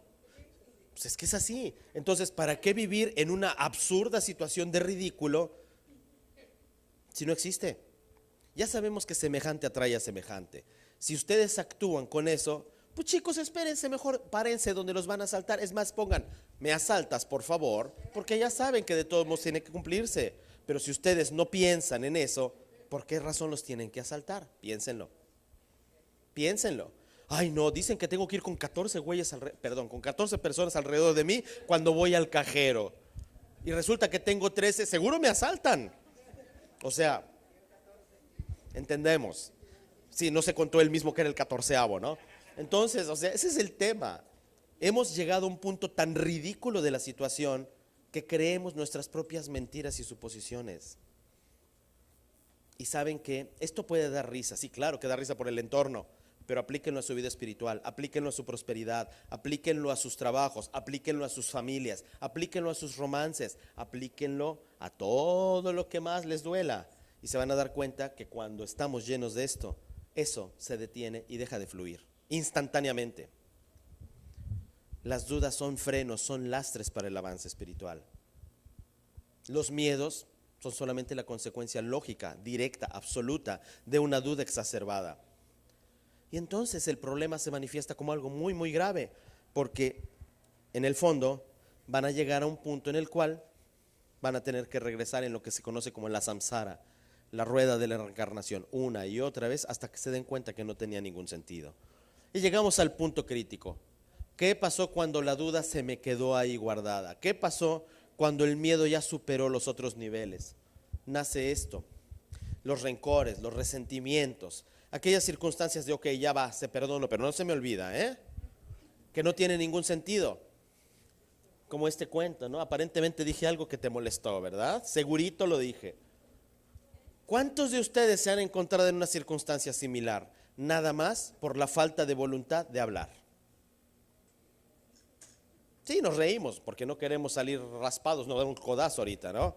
Pues es que es así. Entonces, ¿para qué vivir en una absurda situación de ridículo si no existe? Ya sabemos que semejante atrae a semejante. Si ustedes actúan con eso, pues chicos, espérense, mejor párense donde los van a asaltar. Es más, pongan, me asaltas por favor, porque ya saben que de todos modos tiene que cumplirse. Pero si ustedes no piensan en eso, ¿por qué razón los tienen que asaltar? Piénsenlo. Piénsenlo. Ay, no, dicen que tengo que ir con 14 güeyes, con 14 personas alrededor de mí cuando voy al cajero. Y resulta que tengo 13, seguro me asaltan. O sea, entendemos. Sí, no se contó el mismo que era el 14avo, ¿no? Entonces, o sea, ese es el tema. Hemos llegado a un punto tan ridículo de la situación que creemos nuestras propias mentiras y suposiciones. Y saben que esto puede dar risa, sí, claro que da risa por el entorno, pero aplíquenlo a su vida espiritual, aplíquenlo a su prosperidad, aplíquenlo a sus trabajos, aplíquenlo a sus familias, aplíquenlo a sus romances, aplíquenlo a todo lo que más les duela. Y se van a dar cuenta que cuando estamos llenos de esto, eso se detiene y deja de fluir instantáneamente. Las dudas son frenos, son lastres para el avance espiritual. Los miedos son solamente la consecuencia lógica, directa, absoluta de una duda exacerbada. Y entonces el problema se manifiesta como algo muy, muy grave, porque en el fondo van a llegar a un punto en el cual van a tener que regresar en lo que se conoce como la samsara, la rueda de la reencarnación, una y otra vez hasta que se den cuenta que no tenía ningún sentido. Y llegamos al punto crítico. ¿Qué pasó cuando la duda se me quedó ahí guardada? ¿Qué pasó cuando el miedo ya superó los otros niveles? Nace esto, los rencores, los resentimientos, aquellas circunstancias de, ok, ya va, se perdono, pero no se me olvida, que no tiene ningún sentido. Como este cuento, ¿no? Aparentemente dije algo que te molestó, ¿verdad? Segurito lo dije. ¿Cuántos de ustedes se han encontrado en una circunstancia similar? Nada más por la falta de voluntad de hablar. Sí, nos reímos porque no queremos salir raspados, no dar un codazo ahorita, ¿no?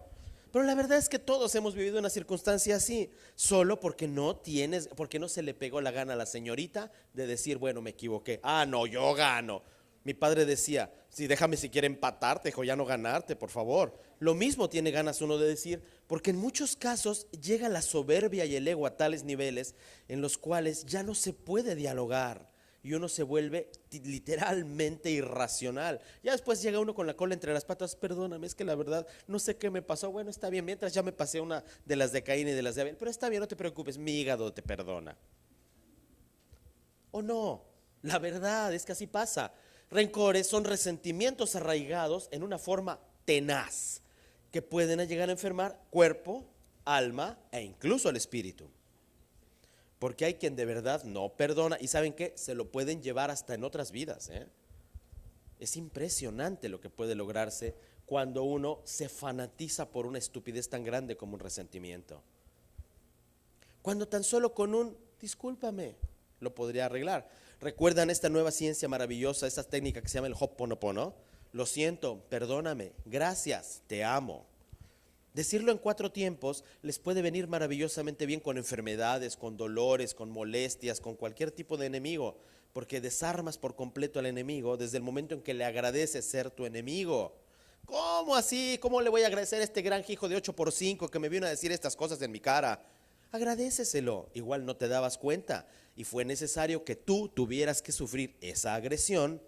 Pero la verdad es que todos hemos vivido una circunstancia así, solo porque porque no se le pegó la gana a la señorita de decir, bueno, me equivoqué. Ah, no, yo gano. Mi padre decía, sí, déjame si quiere empatarte, hijo, ya no ganarte, por favor. Lo mismo tiene ganas uno de decir, porque en muchos casos llega la soberbia y el ego a tales niveles en los cuales ya no se puede dialogar. Y uno se vuelve literalmente irracional. Ya después llega uno con la cola entre las patas, perdóname, es que la verdad no sé qué me pasó. Bueno, está bien, mientras ya me pasé una de las de Caín y de las de Abel, pero está bien, no te preocupes, mi hígado te perdona. ¿O no? La verdad es que así pasa. Rencores son resentimientos arraigados en una forma tenaz que pueden llegar a enfermar cuerpo, alma e incluso el espíritu. Porque hay quien de verdad no perdona y ¿saben qué? Se lo pueden llevar hasta en otras vidas. Es impresionante lo que puede lograrse cuando uno se fanatiza por una estupidez tan grande como un resentimiento. Cuando tan solo con un discúlpame lo podría arreglar. ¿Recuerdan esta nueva ciencia maravillosa, esta técnica que se llama el Ho'oponopono? Lo siento, perdóname, gracias, te amo. Decirlo en 4 tiempos les puede venir maravillosamente bien con enfermedades, con dolores, con molestias, con cualquier tipo de enemigo, porque desarmas por completo al enemigo desde el momento en que le agradeces ser tu enemigo. ¿Cómo así? ¿Cómo le voy a agradecer a este gran hijo de 8x5 que me vino a decir estas cosas en mi cara? Agradéceselo, igual no te dabas cuenta y fue necesario que tú tuvieras que sufrir esa agresión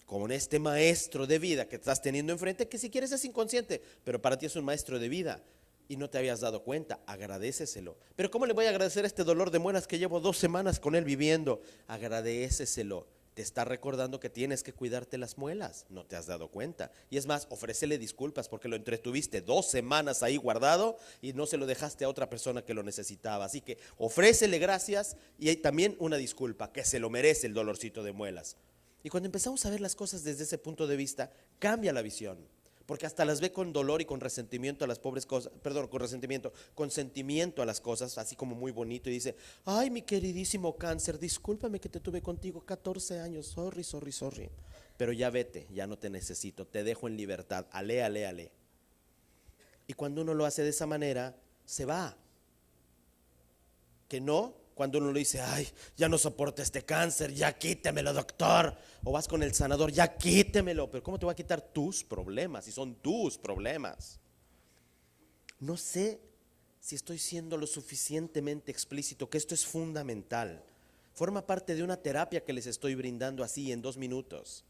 con este maestro de vida que estás teniendo enfrente, que si quieres es inconsciente, pero para ti es un maestro de vida y no te habías dado cuenta. Agradéceselo. Pero ¿cómo le voy a agradecer este dolor de muelas que llevo 2 semanas con él viviendo? Agradéceselo. Te está recordando que tienes que cuidarte las muelas, no te has dado cuenta. Y es más, ofrécele disculpas porque lo entretuviste 2 semanas ahí guardado y no se lo dejaste a otra persona que lo necesitaba. Así que ofrécele gracias y también una disculpa, que se lo merece el dolorcito de muelas. Y cuando empezamos a ver las cosas desde ese punto de vista, cambia la visión. Porque hasta las ve con dolor y con resentimiento a las pobres cosas, perdón, con resentimiento, con sentimiento a las cosas, así como muy bonito, y dice, ay, mi queridísimo cáncer, discúlpame que te tuve contigo 14 años, sorry. Pero ya vete, ya no te necesito, te dejo en libertad, ale. Y cuando uno lo hace de esa manera, se va. Que no, cuando uno le dice, ay, ya no soporto este cáncer, ya quítemelo, doctor. O vas con el sanador, ya quítemelo. Pero ¿cómo te va a quitar tus problemas? Si son tus problemas. No sé si estoy siendo lo suficientemente explícito, que esto es fundamental. Forma parte de una terapia que les estoy brindando así en 2 minutos.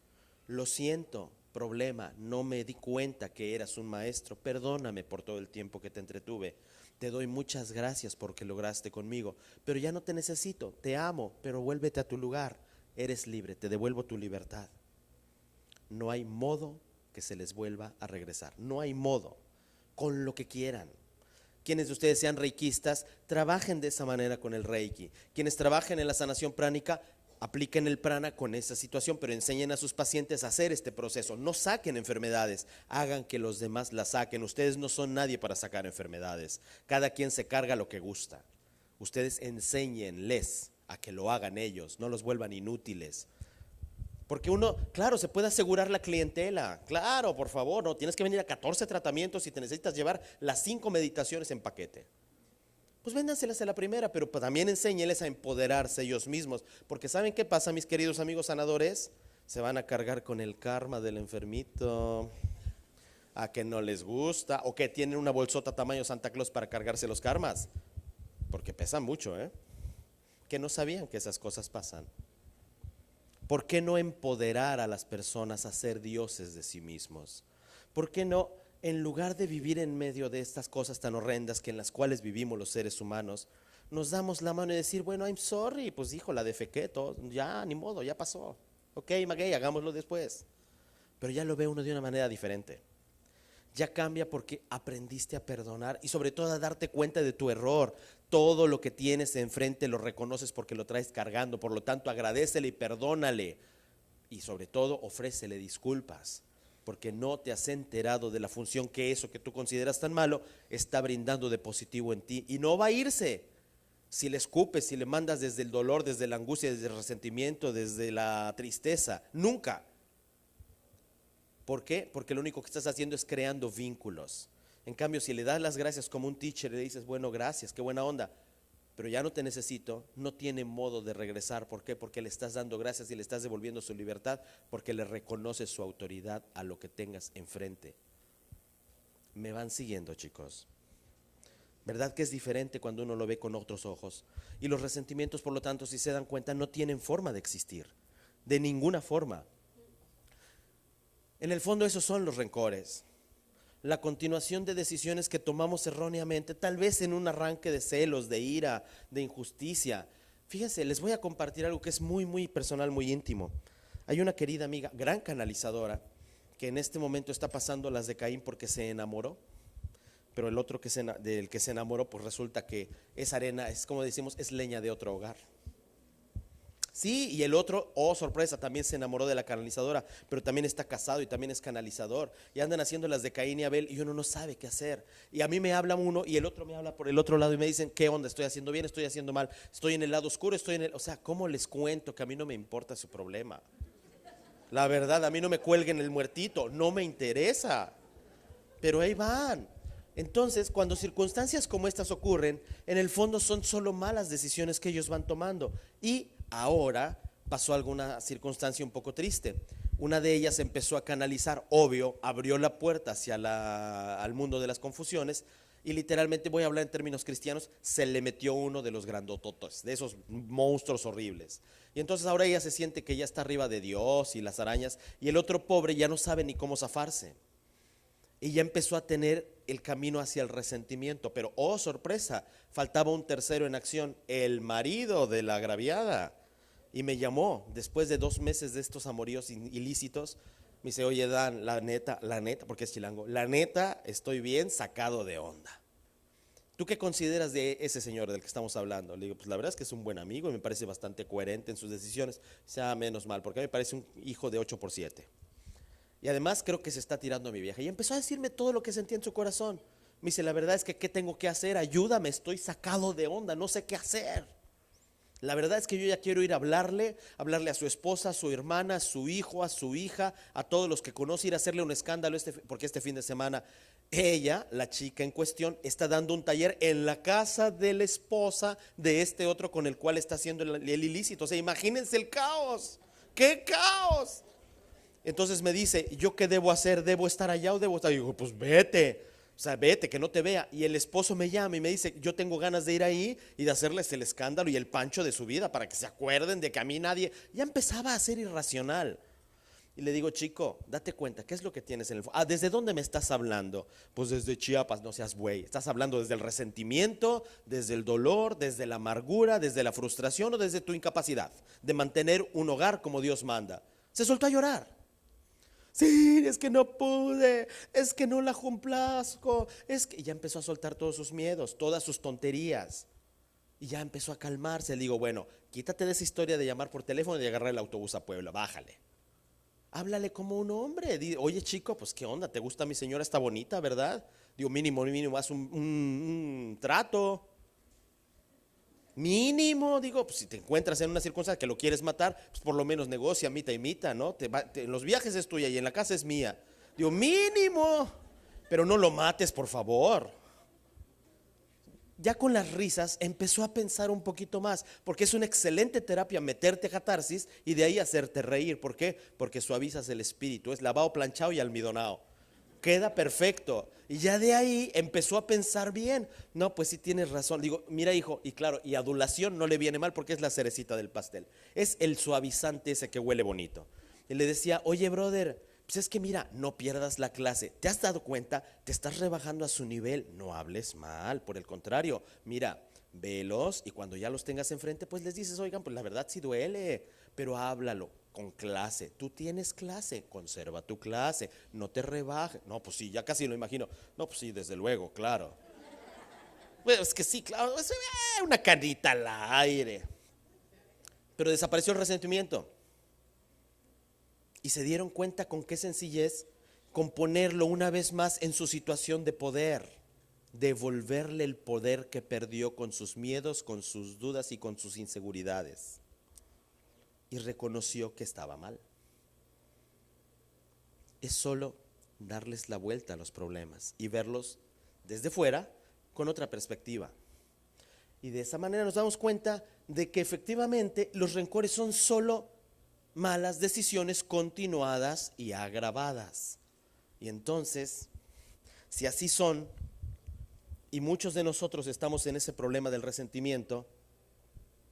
Lo siento, problema, no me di cuenta que eras un maestro. Perdóname por todo el tiempo que te entretuve. Te doy muchas gracias porque lograste conmigo, pero ya no te necesito, te amo, pero vuélvete a tu lugar. Eres libre, te devuelvo tu libertad. No hay modo que se les vuelva a regresar, no hay modo, con lo que quieran. Quienes de ustedes sean reikistas, trabajen de esa manera con el reiki. Quienes trabajen en la sanación pránica, apliquen el prana con esa situación, pero enseñen a sus pacientes a hacer este proceso. No saquen enfermedades, hagan que los demás las saquen. Ustedes no son nadie para sacar enfermedades. Cada quien se carga lo que gusta. Ustedes enséñenles a que lo hagan ellos, no los vuelvan inútiles. Porque uno, claro, se puede asegurar la clientela. Claro, por favor, no tienes que venir a 14 tratamientos y te necesitas llevar las 5 meditaciones en paquete. Pues véndanselas a la primera, pero también enséñenles a empoderarse ellos mismos. Porque ¿saben qué pasa, mis queridos amigos sanadores? Se van a cargar con el karma del enfermito, a que no les gusta, o que tienen una bolsota tamaño Santa Claus para cargarse los karmas, porque pesan mucho, que no sabían que esas cosas pasan. ¿Por qué no empoderar a las personas a ser dioses de sí mismos? ¿Por qué no, en lugar de vivir en medio de estas cosas tan horrendas que en las cuales vivimos los seres humanos, nos damos la mano y decir, bueno, I'm sorry, pues hijo, la defequé, todo, ya, ni modo, ya pasó. Ok, maguey, hagámoslo después. Pero ya lo ve uno de una manera diferente. Ya cambia porque aprendiste a perdonar y sobre todo a darte cuenta de tu error. Todo lo que tienes enfrente lo reconoces porque lo traes cargando. Por lo tanto, agradécele y perdónale. Y sobre todo, ofrécele disculpas porque no te has enterado de la función que eso que tú consideras tan malo está brindando de positivo en ti. Y no va a irse. Si le escupes, si le mandas desde el dolor, desde la angustia, desde el resentimiento, desde la tristeza, nunca. ¿Por qué? Porque lo único que estás haciendo es creando vínculos. En cambio, si le das las gracias como un teacher y le dices, bueno, gracias, qué buena onda, pero ya no te necesito, no tiene modo de regresar. ¿Por qué? Porque le estás dando gracias y le estás devolviendo su libertad, porque le reconoces su autoridad a lo que tengas enfrente. ¿Me van siguiendo, chicos? ¿Verdad que es diferente cuando uno lo ve con otros ojos? Y los resentimientos, por lo tanto, si se dan cuenta, no tienen forma de existir, de ninguna forma. En el fondo esos son los rencores, la continuación de decisiones que tomamos erróneamente, tal vez en un arranque de celos, de ira, de injusticia. Fíjense, les voy a compartir algo que es muy, muy personal, muy íntimo. Hay una querida amiga, gran canalizadora, que en este momento está pasando las de Caín porque se enamoró, pero el otro del que se enamoró, pues resulta que esa arena es, como decimos, es leña de otro hogar. Sí, y el otro, oh sorpresa, también se enamoró de la canalizadora, pero también está casado y también es canalizador. Y andan haciendo las de Caín y Abel y uno no sabe qué hacer. Y a mí me habla uno y el otro me habla por el otro lado y me dicen, ¿qué onda? ¿Estoy haciendo bien? ¿Estoy haciendo mal? ¿Estoy en el lado oscuro? O sea, ¿cómo les cuento que a mí no me importa su problema? La verdad, a mí no me cuelguen el muertito, no me interesa. Pero ahí van. Entonces, cuando circunstancias como estas ocurren, en el fondo son solo malas decisiones que ellos van tomando. Y ahora pasó alguna circunstancia un poco triste. Una de ellas empezó a canalizar, obvio, abrió la puerta hacia al mundo de las confusiones y literalmente, voy a hablar en términos cristianos, se le metió uno de los grandototos, de esos monstruos horribles. Y entonces ahora ella se siente que ya está arriba de Dios y las arañas, y el otro pobre ya no sabe ni cómo zafarse. Y ya empezó a tener el camino hacia el resentimiento. Pero, oh sorpresa, faltaba un tercero en acción, el marido de la agraviada. Y me llamó después de 2 meses de estos amoríos ilícitos. Me dice, oye Dan, la neta, porque es chilango, la neta estoy bien sacado de onda. ¿Tú qué consideras de ese señor del que estamos hablando? Le digo, pues la verdad es que es un buen amigo y me parece bastante coherente en sus decisiones. Sea menos mal, porque a mí me parece un hijo de 8x7. Y además creo que se está tirando a mi vieja. Y empezó a decirme todo lo que sentía en su corazón. Me dice, la verdad es que ¿qué tengo que hacer? Ayúdame, estoy sacado de onda, no sé qué hacer. La verdad es que yo ya quiero ir a hablarle a su esposa, a su hermana, a su hijo, a su hija, a todos los que conoce, ir a hacerle un escándalo, porque este fin de semana ella, la chica en cuestión, está dando un taller en la casa de la esposa de este otro con el cual está haciendo el ilícito. O sea, imagínense el caos. ¡Qué caos! Entonces me dice, ¿yo qué debo hacer? ¿Debo estar allá o debo estar? Y digo, pues vete, o sea, vete, que no te vea. Y el esposo me llama y me dice, yo tengo ganas de ir ahí y de hacerles el escándalo y el pancho de su vida para que se acuerden de que a mí nadie. Ya empezaba a ser irracional. Y le digo, chico, date cuenta, ¿qué es lo que tienes en el fondo? ¿Desde dónde me estás hablando? Pues desde Chiapas, no seas güey. Estás hablando desde el resentimiento, desde el dolor, desde la amargura, desde la frustración o desde tu incapacidad de mantener un hogar como Dios manda. Se soltó a llorar. Sí, es que no pude, es que no la complazco, es que y ya empezó a soltar todos sus miedos, todas sus tonterías. Y ya empezó a calmarse. Le digo, bueno, quítate de esa historia de llamar por teléfono y de agarrar el autobús a Puebla, bájale. Háblale como un hombre. Oye chico, pues qué onda, ¿te gusta mi señora? Está bonita, ¿verdad? Digo, mínimo, haz un trato. Mínimo, digo, pues si te encuentras en una circunstancia que lo quieres matar, pues por lo menos negocia, mita y mita, ¿no? En los viajes es tuya y en la casa es mía. Digo, mínimo, pero no lo mates, por favor. ya con las risas empezó a pensar un poquito más, porque es una excelente terapia meterte catarsis y de ahí hacerte reír. ¿Por qué? Porque suavizas el espíritu, es lavado, planchado y almidonado. Queda perfecto. Y ya de ahí empezó a pensar bien. No, pues sí tienes razón. Digo, mira hijo, y claro, y adulación no le viene mal porque es la cerecita del pastel. Es el suavizante ese que huele bonito. Y le decía, oye brother, pues es que mira, no pierdas la clase. ¿Te has dado cuenta? Te estás rebajando a su nivel. No hables mal, por el contrario. Mira, velos y cuando ya los tengas enfrente, pues les dices, oigan, pues la verdad sí duele, pero háblalo con clase. Tú tienes clase, conserva tu clase, no te rebajes. No, pues sí, ya casi lo imagino. No, pues sí, desde luego, claro. Bueno, es que sí, claro, una canita al aire. Pero desapareció el resentimiento. Y se dieron cuenta con qué sencillez con ponerlo una vez más en su situación de poder, devolverle el poder que perdió con sus miedos, con sus dudas y con sus inseguridades. Y reconoció que estaba mal. Es solo darles la vuelta a los problemas y verlos desde fuera con otra perspectiva. Y de esa manera nos damos cuenta de que efectivamente los rencores son solo malas decisiones continuadas y agravadas. Y entonces, si así son, y muchos de nosotros estamos en ese problema del resentimiento,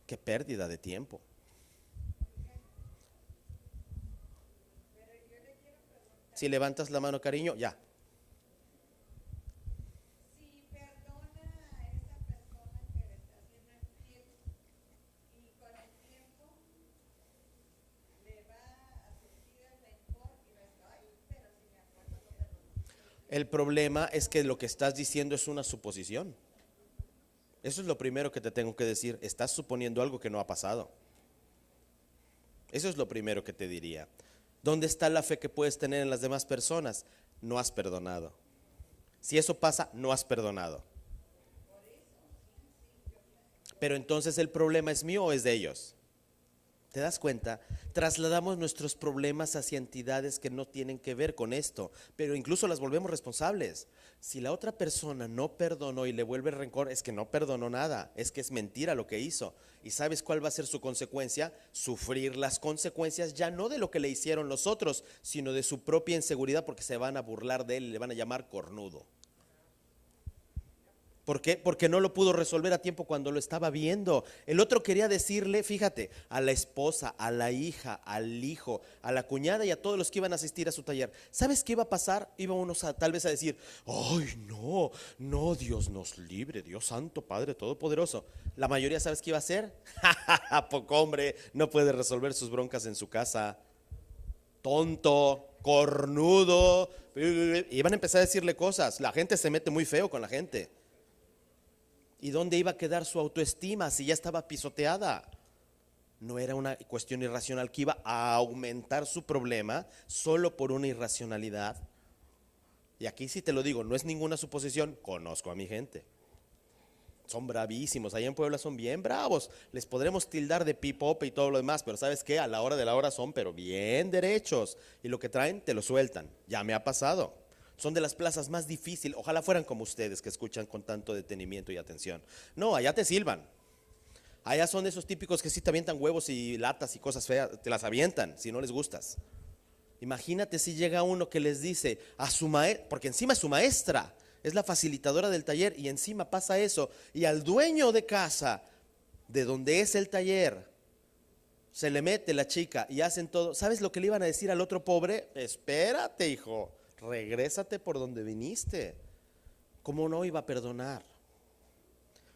qué pérdida de tiempo. Si levantas la mano, cariño, ya. El problema es que lo que estás diciendo es una suposición. Eso es lo primero que te tengo que decir. Estás suponiendo algo que no ha pasado. Eso es lo primero que te diría. ¿Dónde está la fe que puedes tener en las demás personas? No has perdonado. Si eso pasa, no has perdonado. Pero entonces el problema es mío o es de ellos. ¿Te das cuenta? Trasladamos nuestros problemas hacia entidades que no tienen que ver con esto, pero incluso las volvemos responsables. Si la otra persona no perdonó y le vuelve rencor, es que no perdonó nada, es que es mentira lo que hizo. ¿Y sabes cuál va a ser su consecuencia? Sufrir las consecuencias ya no de lo que le hicieron los otros, sino de su propia inseguridad, porque se van a burlar de él y le van a llamar cornudo. ¿Por qué? Porque no lo pudo resolver a tiempo cuando lo estaba viendo. El otro quería decirle, fíjate, a la esposa, a la hija, al hijo, a la cuñada y a todos los que iban a asistir a su taller. ¿Sabes qué iba a pasar? Iba unos tal vez a decir, ay no, no, Dios nos libre, Dios santo, Padre Todopoderoso. La mayoría, ¿sabes qué iba a hacer? Ja, poco hombre, no puede resolver sus broncas en su casa. Tonto, cornudo. Iban a empezar a decirle cosas. La gente se mete muy feo con la gente. ¿Y dónde iba a quedar su autoestima si ya estaba pisoteada? No era una cuestión irracional que iba a aumentar su problema solo por una irracionalidad. Y aquí sí te lo digo, no es ninguna suposición, conozco a mi gente. Son bravísimos, allá en Puebla son bien bravos. Les podremos tildar de pipope y todo lo demás, pero ¿sabes qué? A la hora de la hora son pero bien derechos. Y lo que traen te lo sueltan. Ya me ha pasado. Son de las plazas más difíciles. Ojalá fueran como ustedes que escuchan con tanto detenimiento y atención. No, allá te silban. Allá son de esos típicos que sí te avientan huevos y latas y cosas feas. Te las avientan si no les gustas. Imagínate si llega uno que les dice a su maestra, porque encima es su maestra, es la facilitadora del taller y encima pasa eso. Y al dueño de casa, de donde es el taller, se le mete la chica y hacen todo. ¿Sabes lo que le iban a decir al otro pobre? Espérate, hijo. Regrésate por donde viniste. ¿Cómo no iba a perdonar?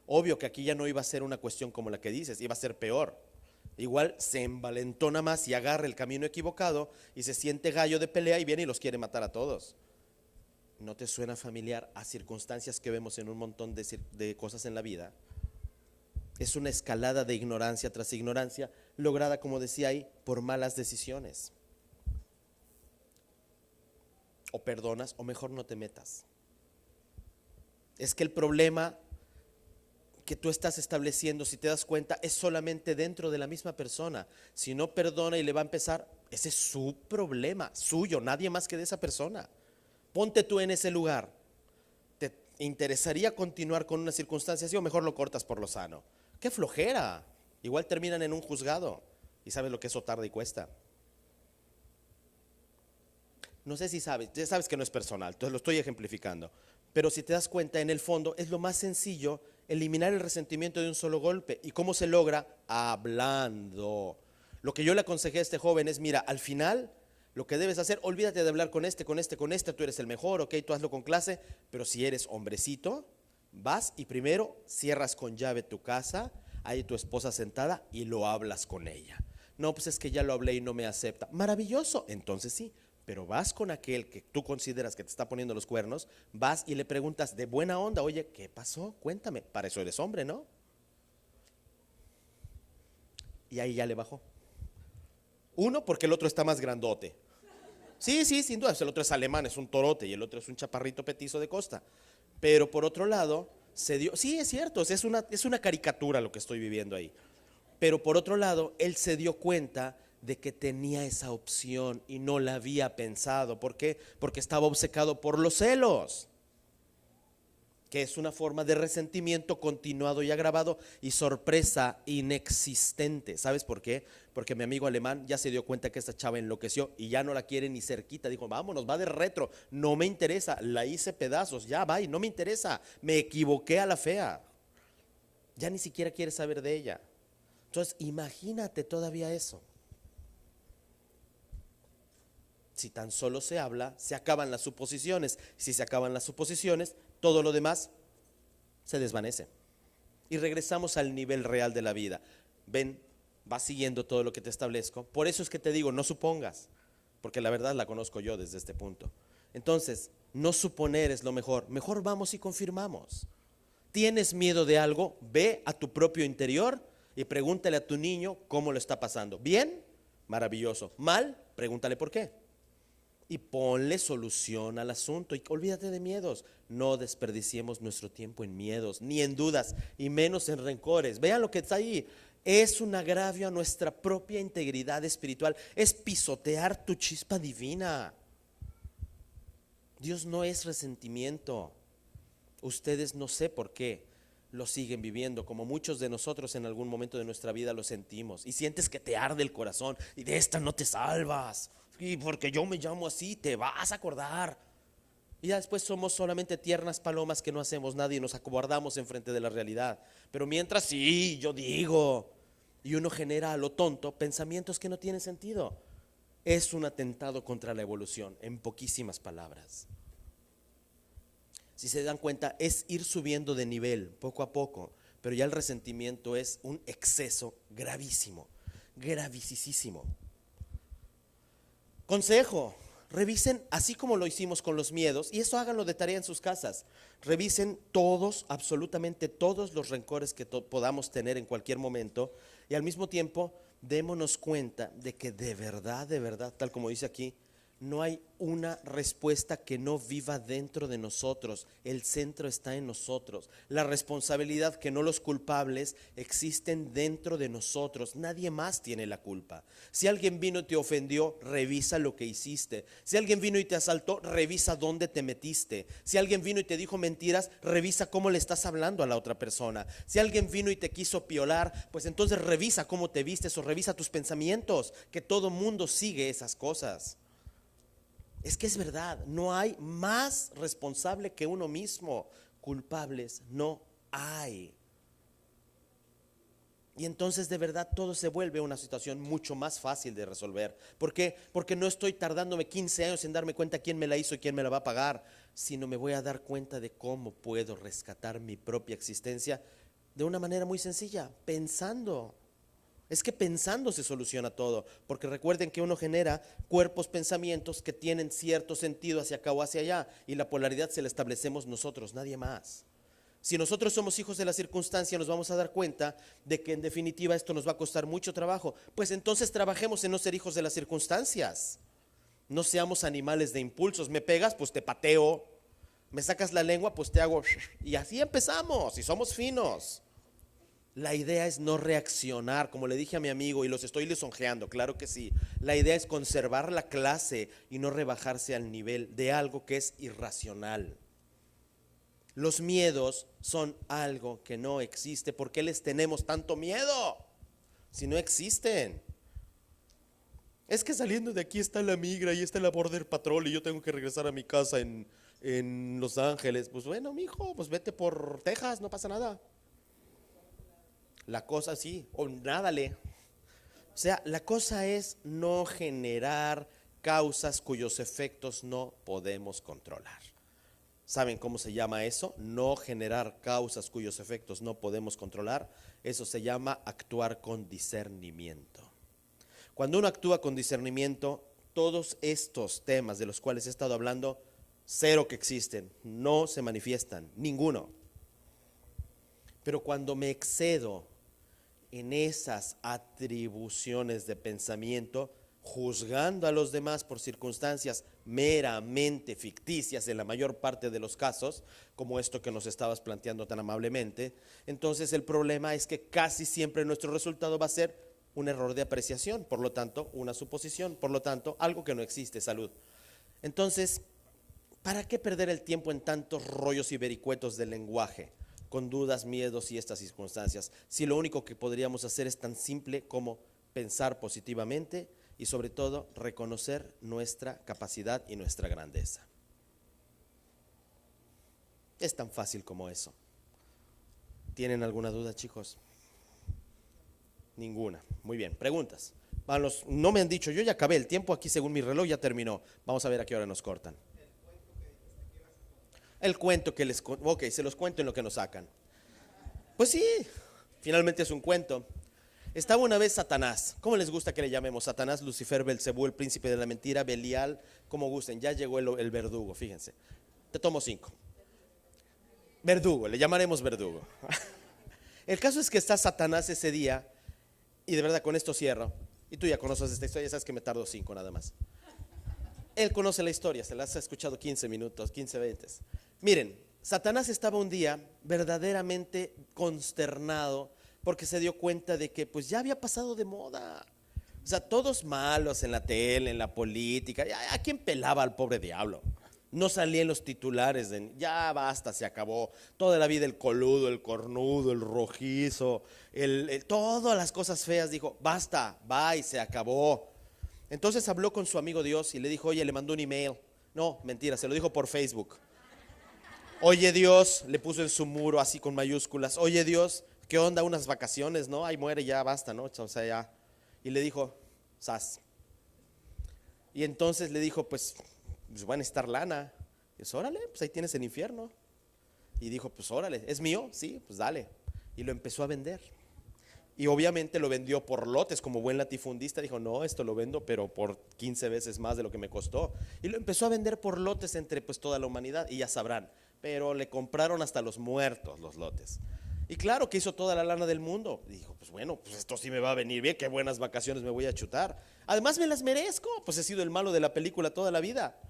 Obvio que aquí ya no iba a ser una cuestión como la que dices, iba a ser peor. Igual se envalentona más y agarra el camino equivocado y se siente gallo de pelea y viene y los quiere matar a todos. ¿No te suena familiar a circunstancias que vemos en un montón de cosas en la vida? Es una escalada de ignorancia tras ignorancia, lograda, como decía ahí, por malas decisiones. O perdonas o mejor no te metas. Es que el problema que tú estás estableciendo, si te das cuenta, es solamente dentro de la misma persona. Si no perdona y le va a empezar, ese es su problema, suyo, nadie más que de esa persona. Ponte tú en ese lugar. ¿interesaría continuar con una circunstancia así o mejor lo cortas por lo sano? ¡Qué flojera! Igual terminan en un juzgado y sabes lo que eso tarda y cuesta. No sé si sabes, ya sabes que no es personal, entonces lo estoy ejemplificando. Pero si te das cuenta, en el fondo es lo más sencillo eliminar el resentimiento de un solo golpe. ¿Y cómo se logra? Hablando. Lo que yo le aconsejé a este joven es, mira, al final lo que debes hacer, olvídate de hablar con este, tú eres el mejor, ok, tú hazlo con clase, pero si eres hombrecito, vas y primero cierras con llave tu casa, hay tu esposa sentada y lo hablas con ella. No, pues es que ya lo hablé y no me acepta. Maravilloso, entonces sí. Pero vas con aquel que tú consideras que te está poniendo los cuernos, vas y le preguntas de buena onda, oye, ¿qué pasó? Cuéntame, para eso eres hombre, ¿no? Y ahí ya le bajó. Uno, porque el otro está más grandote. Sí, sí, sin duda, el otro es alemán, es un torote y el otro es un chaparrito petizo de costa. Pero por otro lado, se dio, sí, es cierto, es una caricatura lo que estoy viviendo ahí. Pero por otro lado, él se dio cuenta de que tenía esa opción y no la había pensado. ¿Por qué? Porque estaba obcecado por los celos, que es una forma de resentimiento continuado y agravado y sorpresa inexistente. ¿Sabes por qué? Porque mi amigo alemán ya se dio cuenta que esta chava enloqueció y ya no la quiere ni cerquita. Dijo, vámonos, va de retro, no me interesa, la hice pedazos, ya va y no me interesa, me equivoqué a la fea. Ya ni siquiera quiere saber de ella. Entonces, imagínate todavía eso. Si tan solo se habla, se acaban las suposiciones. Si se acaban las suposiciones, todo lo demás se desvanece. Y regresamos al nivel real de la vida. Ven, vas siguiendo todo lo que te establezco. Por eso es que te digo, no supongas, porque la verdad la conozco yo desde este punto. Entonces, no suponer es lo mejor. Mejor vamos y confirmamos. ¿Tienes miedo de algo? Ve a tu propio interior y pregúntale a tu niño cómo lo está pasando. ¿Bien? Maravilloso. ¿Mal? Pregúntale por qué. Y ponle solución al asunto y olvídate de miedos. No desperdiciemos nuestro tiempo en miedos, ni en dudas, y menos en rencores. Vean lo que está ahí. Es un agravio a nuestra propia integridad espiritual. Es pisotear tu chispa divina. Dios no es resentimiento. Ustedes no sé por qué lo siguen viviendo, como muchos de nosotros en algún momento de nuestra vida lo sentimos. Y sientes que te arde el corazón y de esta no te salvas. Y porque yo me llamo así, te vas a acordar. Y ya después somos solamente tiernas palomas que no hacemos nada y nos acobardamos enfrente de la realidad. Pero mientras sí, yo digo. Y uno genera a lo tonto pensamientos que no tienen sentido. Es un atentado contra la evolución, en poquísimas palabras. Si se dan cuenta, es ir subiendo de nivel poco a poco. Pero ya el resentimiento es un exceso gravísimo, gravísimo. Consejo, revisen así como lo hicimos con los miedos, y eso háganlo de tarea en sus casas. Revisen todos, absolutamente todos los rencores que podamos tener en cualquier momento, y al mismo tiempo démonos cuenta de que de verdad, tal como dice aquí, no hay una respuesta que no viva dentro de nosotros. El centro está en nosotros. La responsabilidad, que no los culpables, existen dentro de nosotros. Nadie más tiene la culpa. Si alguien vino y te ofendió, revisa lo que hiciste. Si alguien vino y te asaltó, revisa dónde te metiste. Si alguien vino y te dijo mentiras, revisa cómo le estás hablando a la otra persona. Si alguien vino y te quiso violar, pues entonces revisa cómo te vistes o revisa tus pensamientos, que todo mundo sigue esas cosas. Es que es verdad, no hay más responsable que uno mismo. Culpables no hay. Y entonces de verdad todo se vuelve una situación mucho más fácil de resolver. ¿Por qué? Porque no estoy tardándome 15 años en darme cuenta quién me la hizo y quién me la va a pagar, sino me voy a dar cuenta de cómo puedo rescatar mi propia existencia de una manera muy sencilla, pensando. Es que pensando se soluciona todo, porque recuerden que uno genera cuerpos, pensamientos que tienen cierto sentido hacia acá o hacia allá, y la polaridad se la establecemos nosotros, nadie más. Si nosotros somos hijos de la circunstancia, nos vamos a dar cuenta de que en definitiva esto nos va a costar mucho trabajo. Pues entonces trabajemos en no ser hijos de las circunstancias. No seamos animales de impulsos. Me pegas, pues te pateo. Me sacas la lengua, pues te hago. Y así empezamos, y somos finos. La idea es no reaccionar, como le dije a mi amigo, y los estoy lisonjeando, claro que sí. La idea es conservar la clase y no rebajarse al nivel de algo que es irracional. Los miedos son algo que no existe. ¿Por qué les tenemos tanto miedo si no existen? Es que saliendo de aquí está la migra y está la Border Patrol y yo tengo que regresar a mi casa en Los Ángeles. Pues bueno, mijo, pues vete por Texas, no pasa nada. La cosa sí, o nádale. O sea, la cosa es no generar causas cuyos efectos no podemos controlar. ¿Saben cómo se llama eso? No generar causas cuyos efectos no podemos controlar. Eso se llama actuar con discernimiento. Cuando uno actúa con discernimiento, todos estos temas de los cuales he estado hablando, cero que existen, no se manifiestan, ninguno. Pero cuando me excedo en esas atribuciones de pensamiento, juzgando a los demás por circunstancias meramente ficticias en la mayor parte de los casos, como esto que nos estabas planteando tan amablemente, entonces el problema es que casi siempre nuestro resultado va a ser un error de apreciación, por lo tanto, una suposición, por lo tanto, algo que no existe, salud. Entonces, ¿para qué perder el tiempo en tantos rollos y vericuetos del lenguaje, con dudas, miedos y estas circunstancias, si lo único que podríamos hacer es tan simple como pensar positivamente y sobre todo reconocer nuestra capacidad y nuestra grandeza? Es tan fácil como eso. ¿Tienen alguna duda, chicos? Ninguna. Muy bien, preguntas. No me han dicho, yo ya acabé el tiempo aquí según mi reloj, ya terminó. Vamos a ver a qué hora nos cortan. El cuento que les... Ok, se los cuento en lo que nos sacan. Pues sí, finalmente es un cuento. Estaba una vez Satanás. ¿Cómo les gusta que le llamemos? Satanás, Lucifer, Belcebú, el príncipe de la mentira, Belial, como gusten. Ya llegó el verdugo, fíjense. Te tomo 5. Verdugo, le llamaremos verdugo. El caso es que está Satanás ese día, y de verdad con esto cierro. Y tú ya conoces esta historia, sabes que me tardo 5 nada más. Él conoce la historia, se la has escuchado 15 minutos, 15, 20. Miren, Satanás estaba un día verdaderamente consternado porque se dio cuenta de que pues ya había pasado de moda. O sea, todos malos en la tele, en la política. ¿A quién pelaba al pobre diablo? No salía en los titulares de ya basta, se acabó. Toda la vida el coludo, el cornudo, el rojizo, todas las cosas feas. Dijo, basta, bye, se acabó. Entonces habló con su amigo Dios y le dijo, oye, le mandó un email. No, mentira, se lo dijo por Facebook. Oye Dios, le puso en su muro así con mayúsculas. Oye Dios, ¿qué onda? Unas vacaciones, ¿no? Ahí muere, ya basta, ¿no? O sea, ya. Y le dijo, sas. Y entonces le dijo, pues van a estar lana. Y dice, órale, pues ahí tienes el infierno. Y dijo, pues órale, ¿es mío? Sí, pues dale. Y lo empezó a vender. Y obviamente lo vendió por lotes, como buen latifundista. Dijo, no, esto lo vendo, pero por 15 veces más de lo que me costó. Y lo empezó a vender por lotes entre pues toda la humanidad. Y ya sabrán, pero le compraron hasta los muertos los lotes. Y claro que hizo toda la lana del mundo. Y dijo, pues bueno, pues esto sí me va a venir bien, qué buenas vacaciones me voy a chutar. Además me las merezco, pues he sido el malo de la película toda la vida.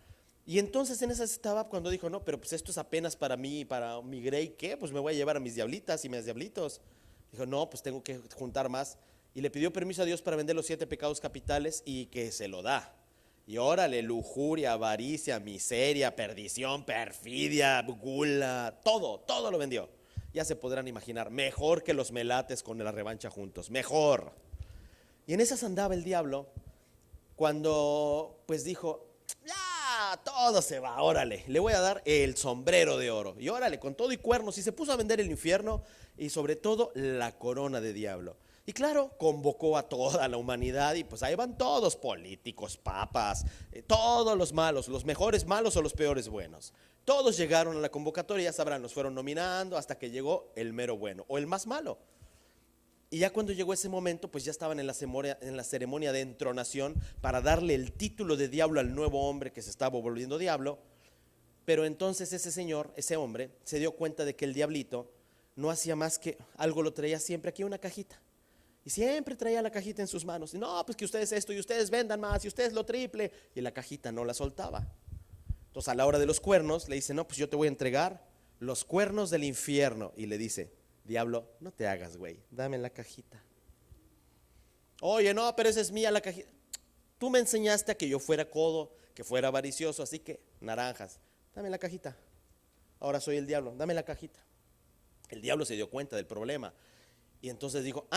Y entonces en esa estaba cuando dijo, no, pero pues esto es apenas para mí, para mi Grey, ¿qué? Pues me voy a llevar a mis diablitas y mis diablitos. Dijo, no, pues tengo que juntar más. Y le pidió permiso a Dios para vender los 7 pecados capitales y que se lo da. Y órale, lujuria, avaricia, miseria, perdición, perfidia, gula, todo lo vendió. Ya se podrán imaginar, mejor que los melates con la revancha juntos, mejor. Y en esas andaba el diablo cuando pues dijo, ya, todo se va, órale, le voy a dar el sombrero de oro. Y órale, con todo y cuernos, y se puso a vender el infierno y sobre todo la corona de diablo. Y claro, convocó a toda la humanidad y pues ahí van todos, políticos, papas, todos los malos, los mejores malos o los peores buenos. Todos llegaron a la convocatoria, ya sabrán, los fueron nominando hasta que llegó el mero bueno o el más malo. Y ya cuando llegó ese momento, pues ya estaban en la ceremonia de entronación para darle el título de diablo al nuevo hombre que se estaba volviendo diablo. Pero entonces ese señor, ese hombre, se dio cuenta de que el diablito no hacía más que algo, lo traía siempre aquí en una cajita. Y siempre traía la cajita en sus manos. Y no, pues que ustedes esto y ustedes vendan más y ustedes lo triple. Y la cajita no la soltaba. Entonces a la hora de los cuernos le dice, no, pues yo te voy a entregar los cuernos del infierno. Y le dice, diablo, no te hagas, güey, dame la cajita. Oye, no, pero esa es mía la cajita. Tú me enseñaste a que yo fuera codo, que fuera avaricioso, así que naranjas, dame la cajita. ahora soy el diablo, dame la cajita. El diablo se dio cuenta del problema y entonces dijo,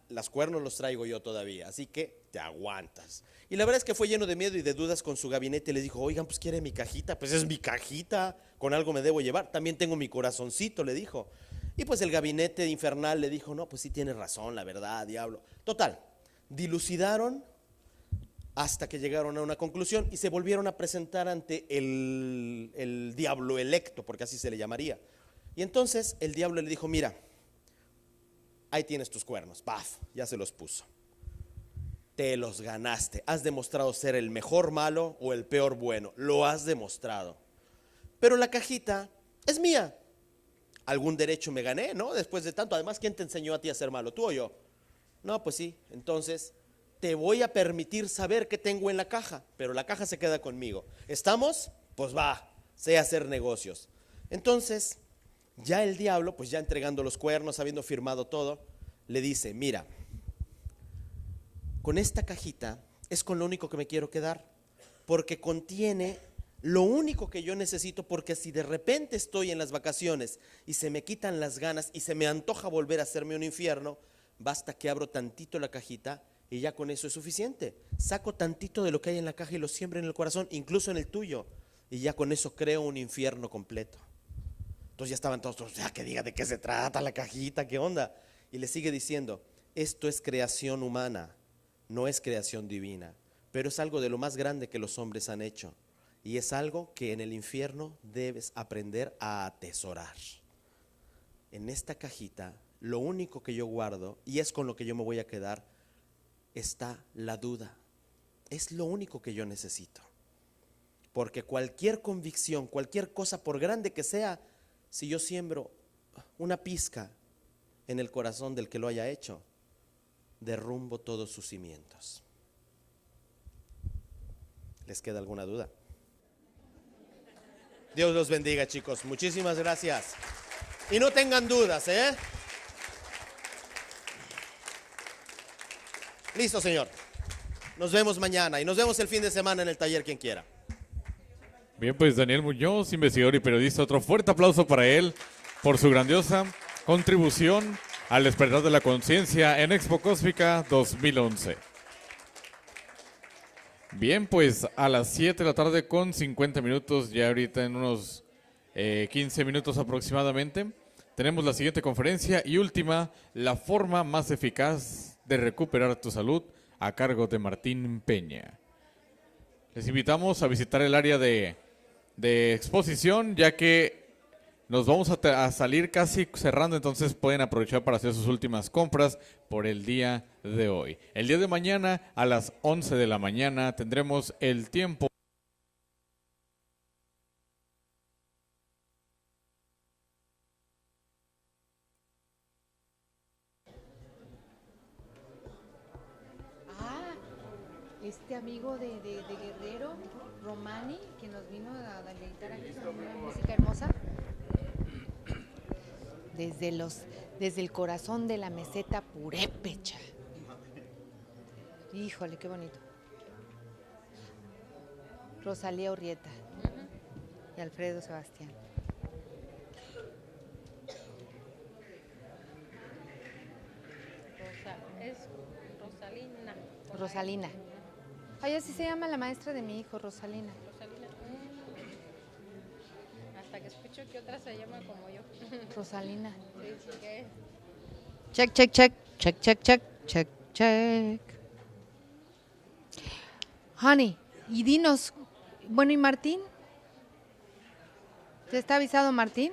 las cuernos los traigo yo todavía, así que te aguantas. Y la verdad es que fue lleno de miedo y de dudas con su gabinete y les dijo, oigan, pues quiere mi cajita, pues es mi cajita, con algo me debo llevar, también tengo mi corazoncito, le dijo. Y pues el gabinete infernal le dijo, no, pues sí tienes razón, la verdad, diablo. Total, dilucidaron hasta que llegaron a una conclusión y se volvieron a presentar ante el diablo electo, porque así se le llamaría. Y entonces el diablo le dijo, mira, ahí tienes tus cuernos, paf, ya se los puso. Te los ganaste, has demostrado ser el mejor malo o el peor bueno, lo has demostrado. Pero la cajita es mía. Algún derecho me gané, ¿no? Después de tanto, además, ¿quién te enseñó a ti a ser malo, tú o yo? No, pues sí, entonces te voy a permitir saber qué tengo en la caja, pero la caja se queda conmigo. ¿Estamos? Pues va, sé hacer negocios. Entonces, ya el diablo, pues ya entregando los cuernos, habiendo firmado todo, le dice, mira, con esta cajita es con lo único que me quiero quedar, porque contiene lo único que yo necesito, porque si de repente estoy en las vacaciones y se me quitan las ganas y se me antoja volver a hacerme un infierno, basta que abro tantito la cajita y ya con eso es suficiente. Saco tantito de lo que hay en la caja y lo siembro en el corazón, incluso en el tuyo, y ya con eso creo un infierno completo. Entonces ya estaban todos, ya que diga de qué se trata la cajita, qué onda. Y le sigue diciendo, esto es creación humana, no es creación divina, pero es algo de lo más grande que los hombres han hecho. Y es algo que en el infierno debes aprender a atesorar. En esta cajita, lo único que yo guardo, y es con lo que yo me voy a quedar, está la duda. Es lo único que yo necesito. Porque cualquier convicción, cualquier cosa, por grande que sea, si yo siembro una pizca en el corazón del que lo haya hecho, derrumbo todos sus cimientos. ¿Les queda alguna duda? Dios los bendiga, chicos. Muchísimas gracias. Y no tengan dudas, ¿eh? Listo, señor. Nos vemos mañana y nos vemos el fin de semana en el taller, quien quiera.
Bien, pues Daniel Muñoz, investigador y periodista, otro fuerte aplauso para él por su grandiosa contribución al despertar de la conciencia en Expo Cósmica 2011. Bien, pues a las 7 de la tarde con 50 minutos, ya ahorita en unos 15 minutos aproximadamente, tenemos la siguiente conferencia y última, la forma más eficaz de recuperar tu salud, a cargo de Martín Peña. Les invitamos a visitar el área de exposición, ya que nos vamos a salir casi cerrando, entonces pueden aprovechar para hacer sus últimas compras por el día de hoy. El día de mañana a las 11 de la mañana tendremos el tiempo.
Este amigo de Guerrero, Romani, que nos vino a deleitar aquí con una música hermosa. Desde el corazón de la meseta purépecha. Híjole, qué bonito. Rosalía Urrieta y Alfredo Sebastián.
Es Rosalina.
Rosalina. Ay, así se llama la maestra de mi hijo, Rosalina.
Rosalina. Hasta que escucho que otra se llama como yo.
Rosalina.
Sí, ¿qué?
Check, check, check, check, check, check, check, check. Honey, y dinos, bueno, ¿y Martín? ¿Te está avisado Martín?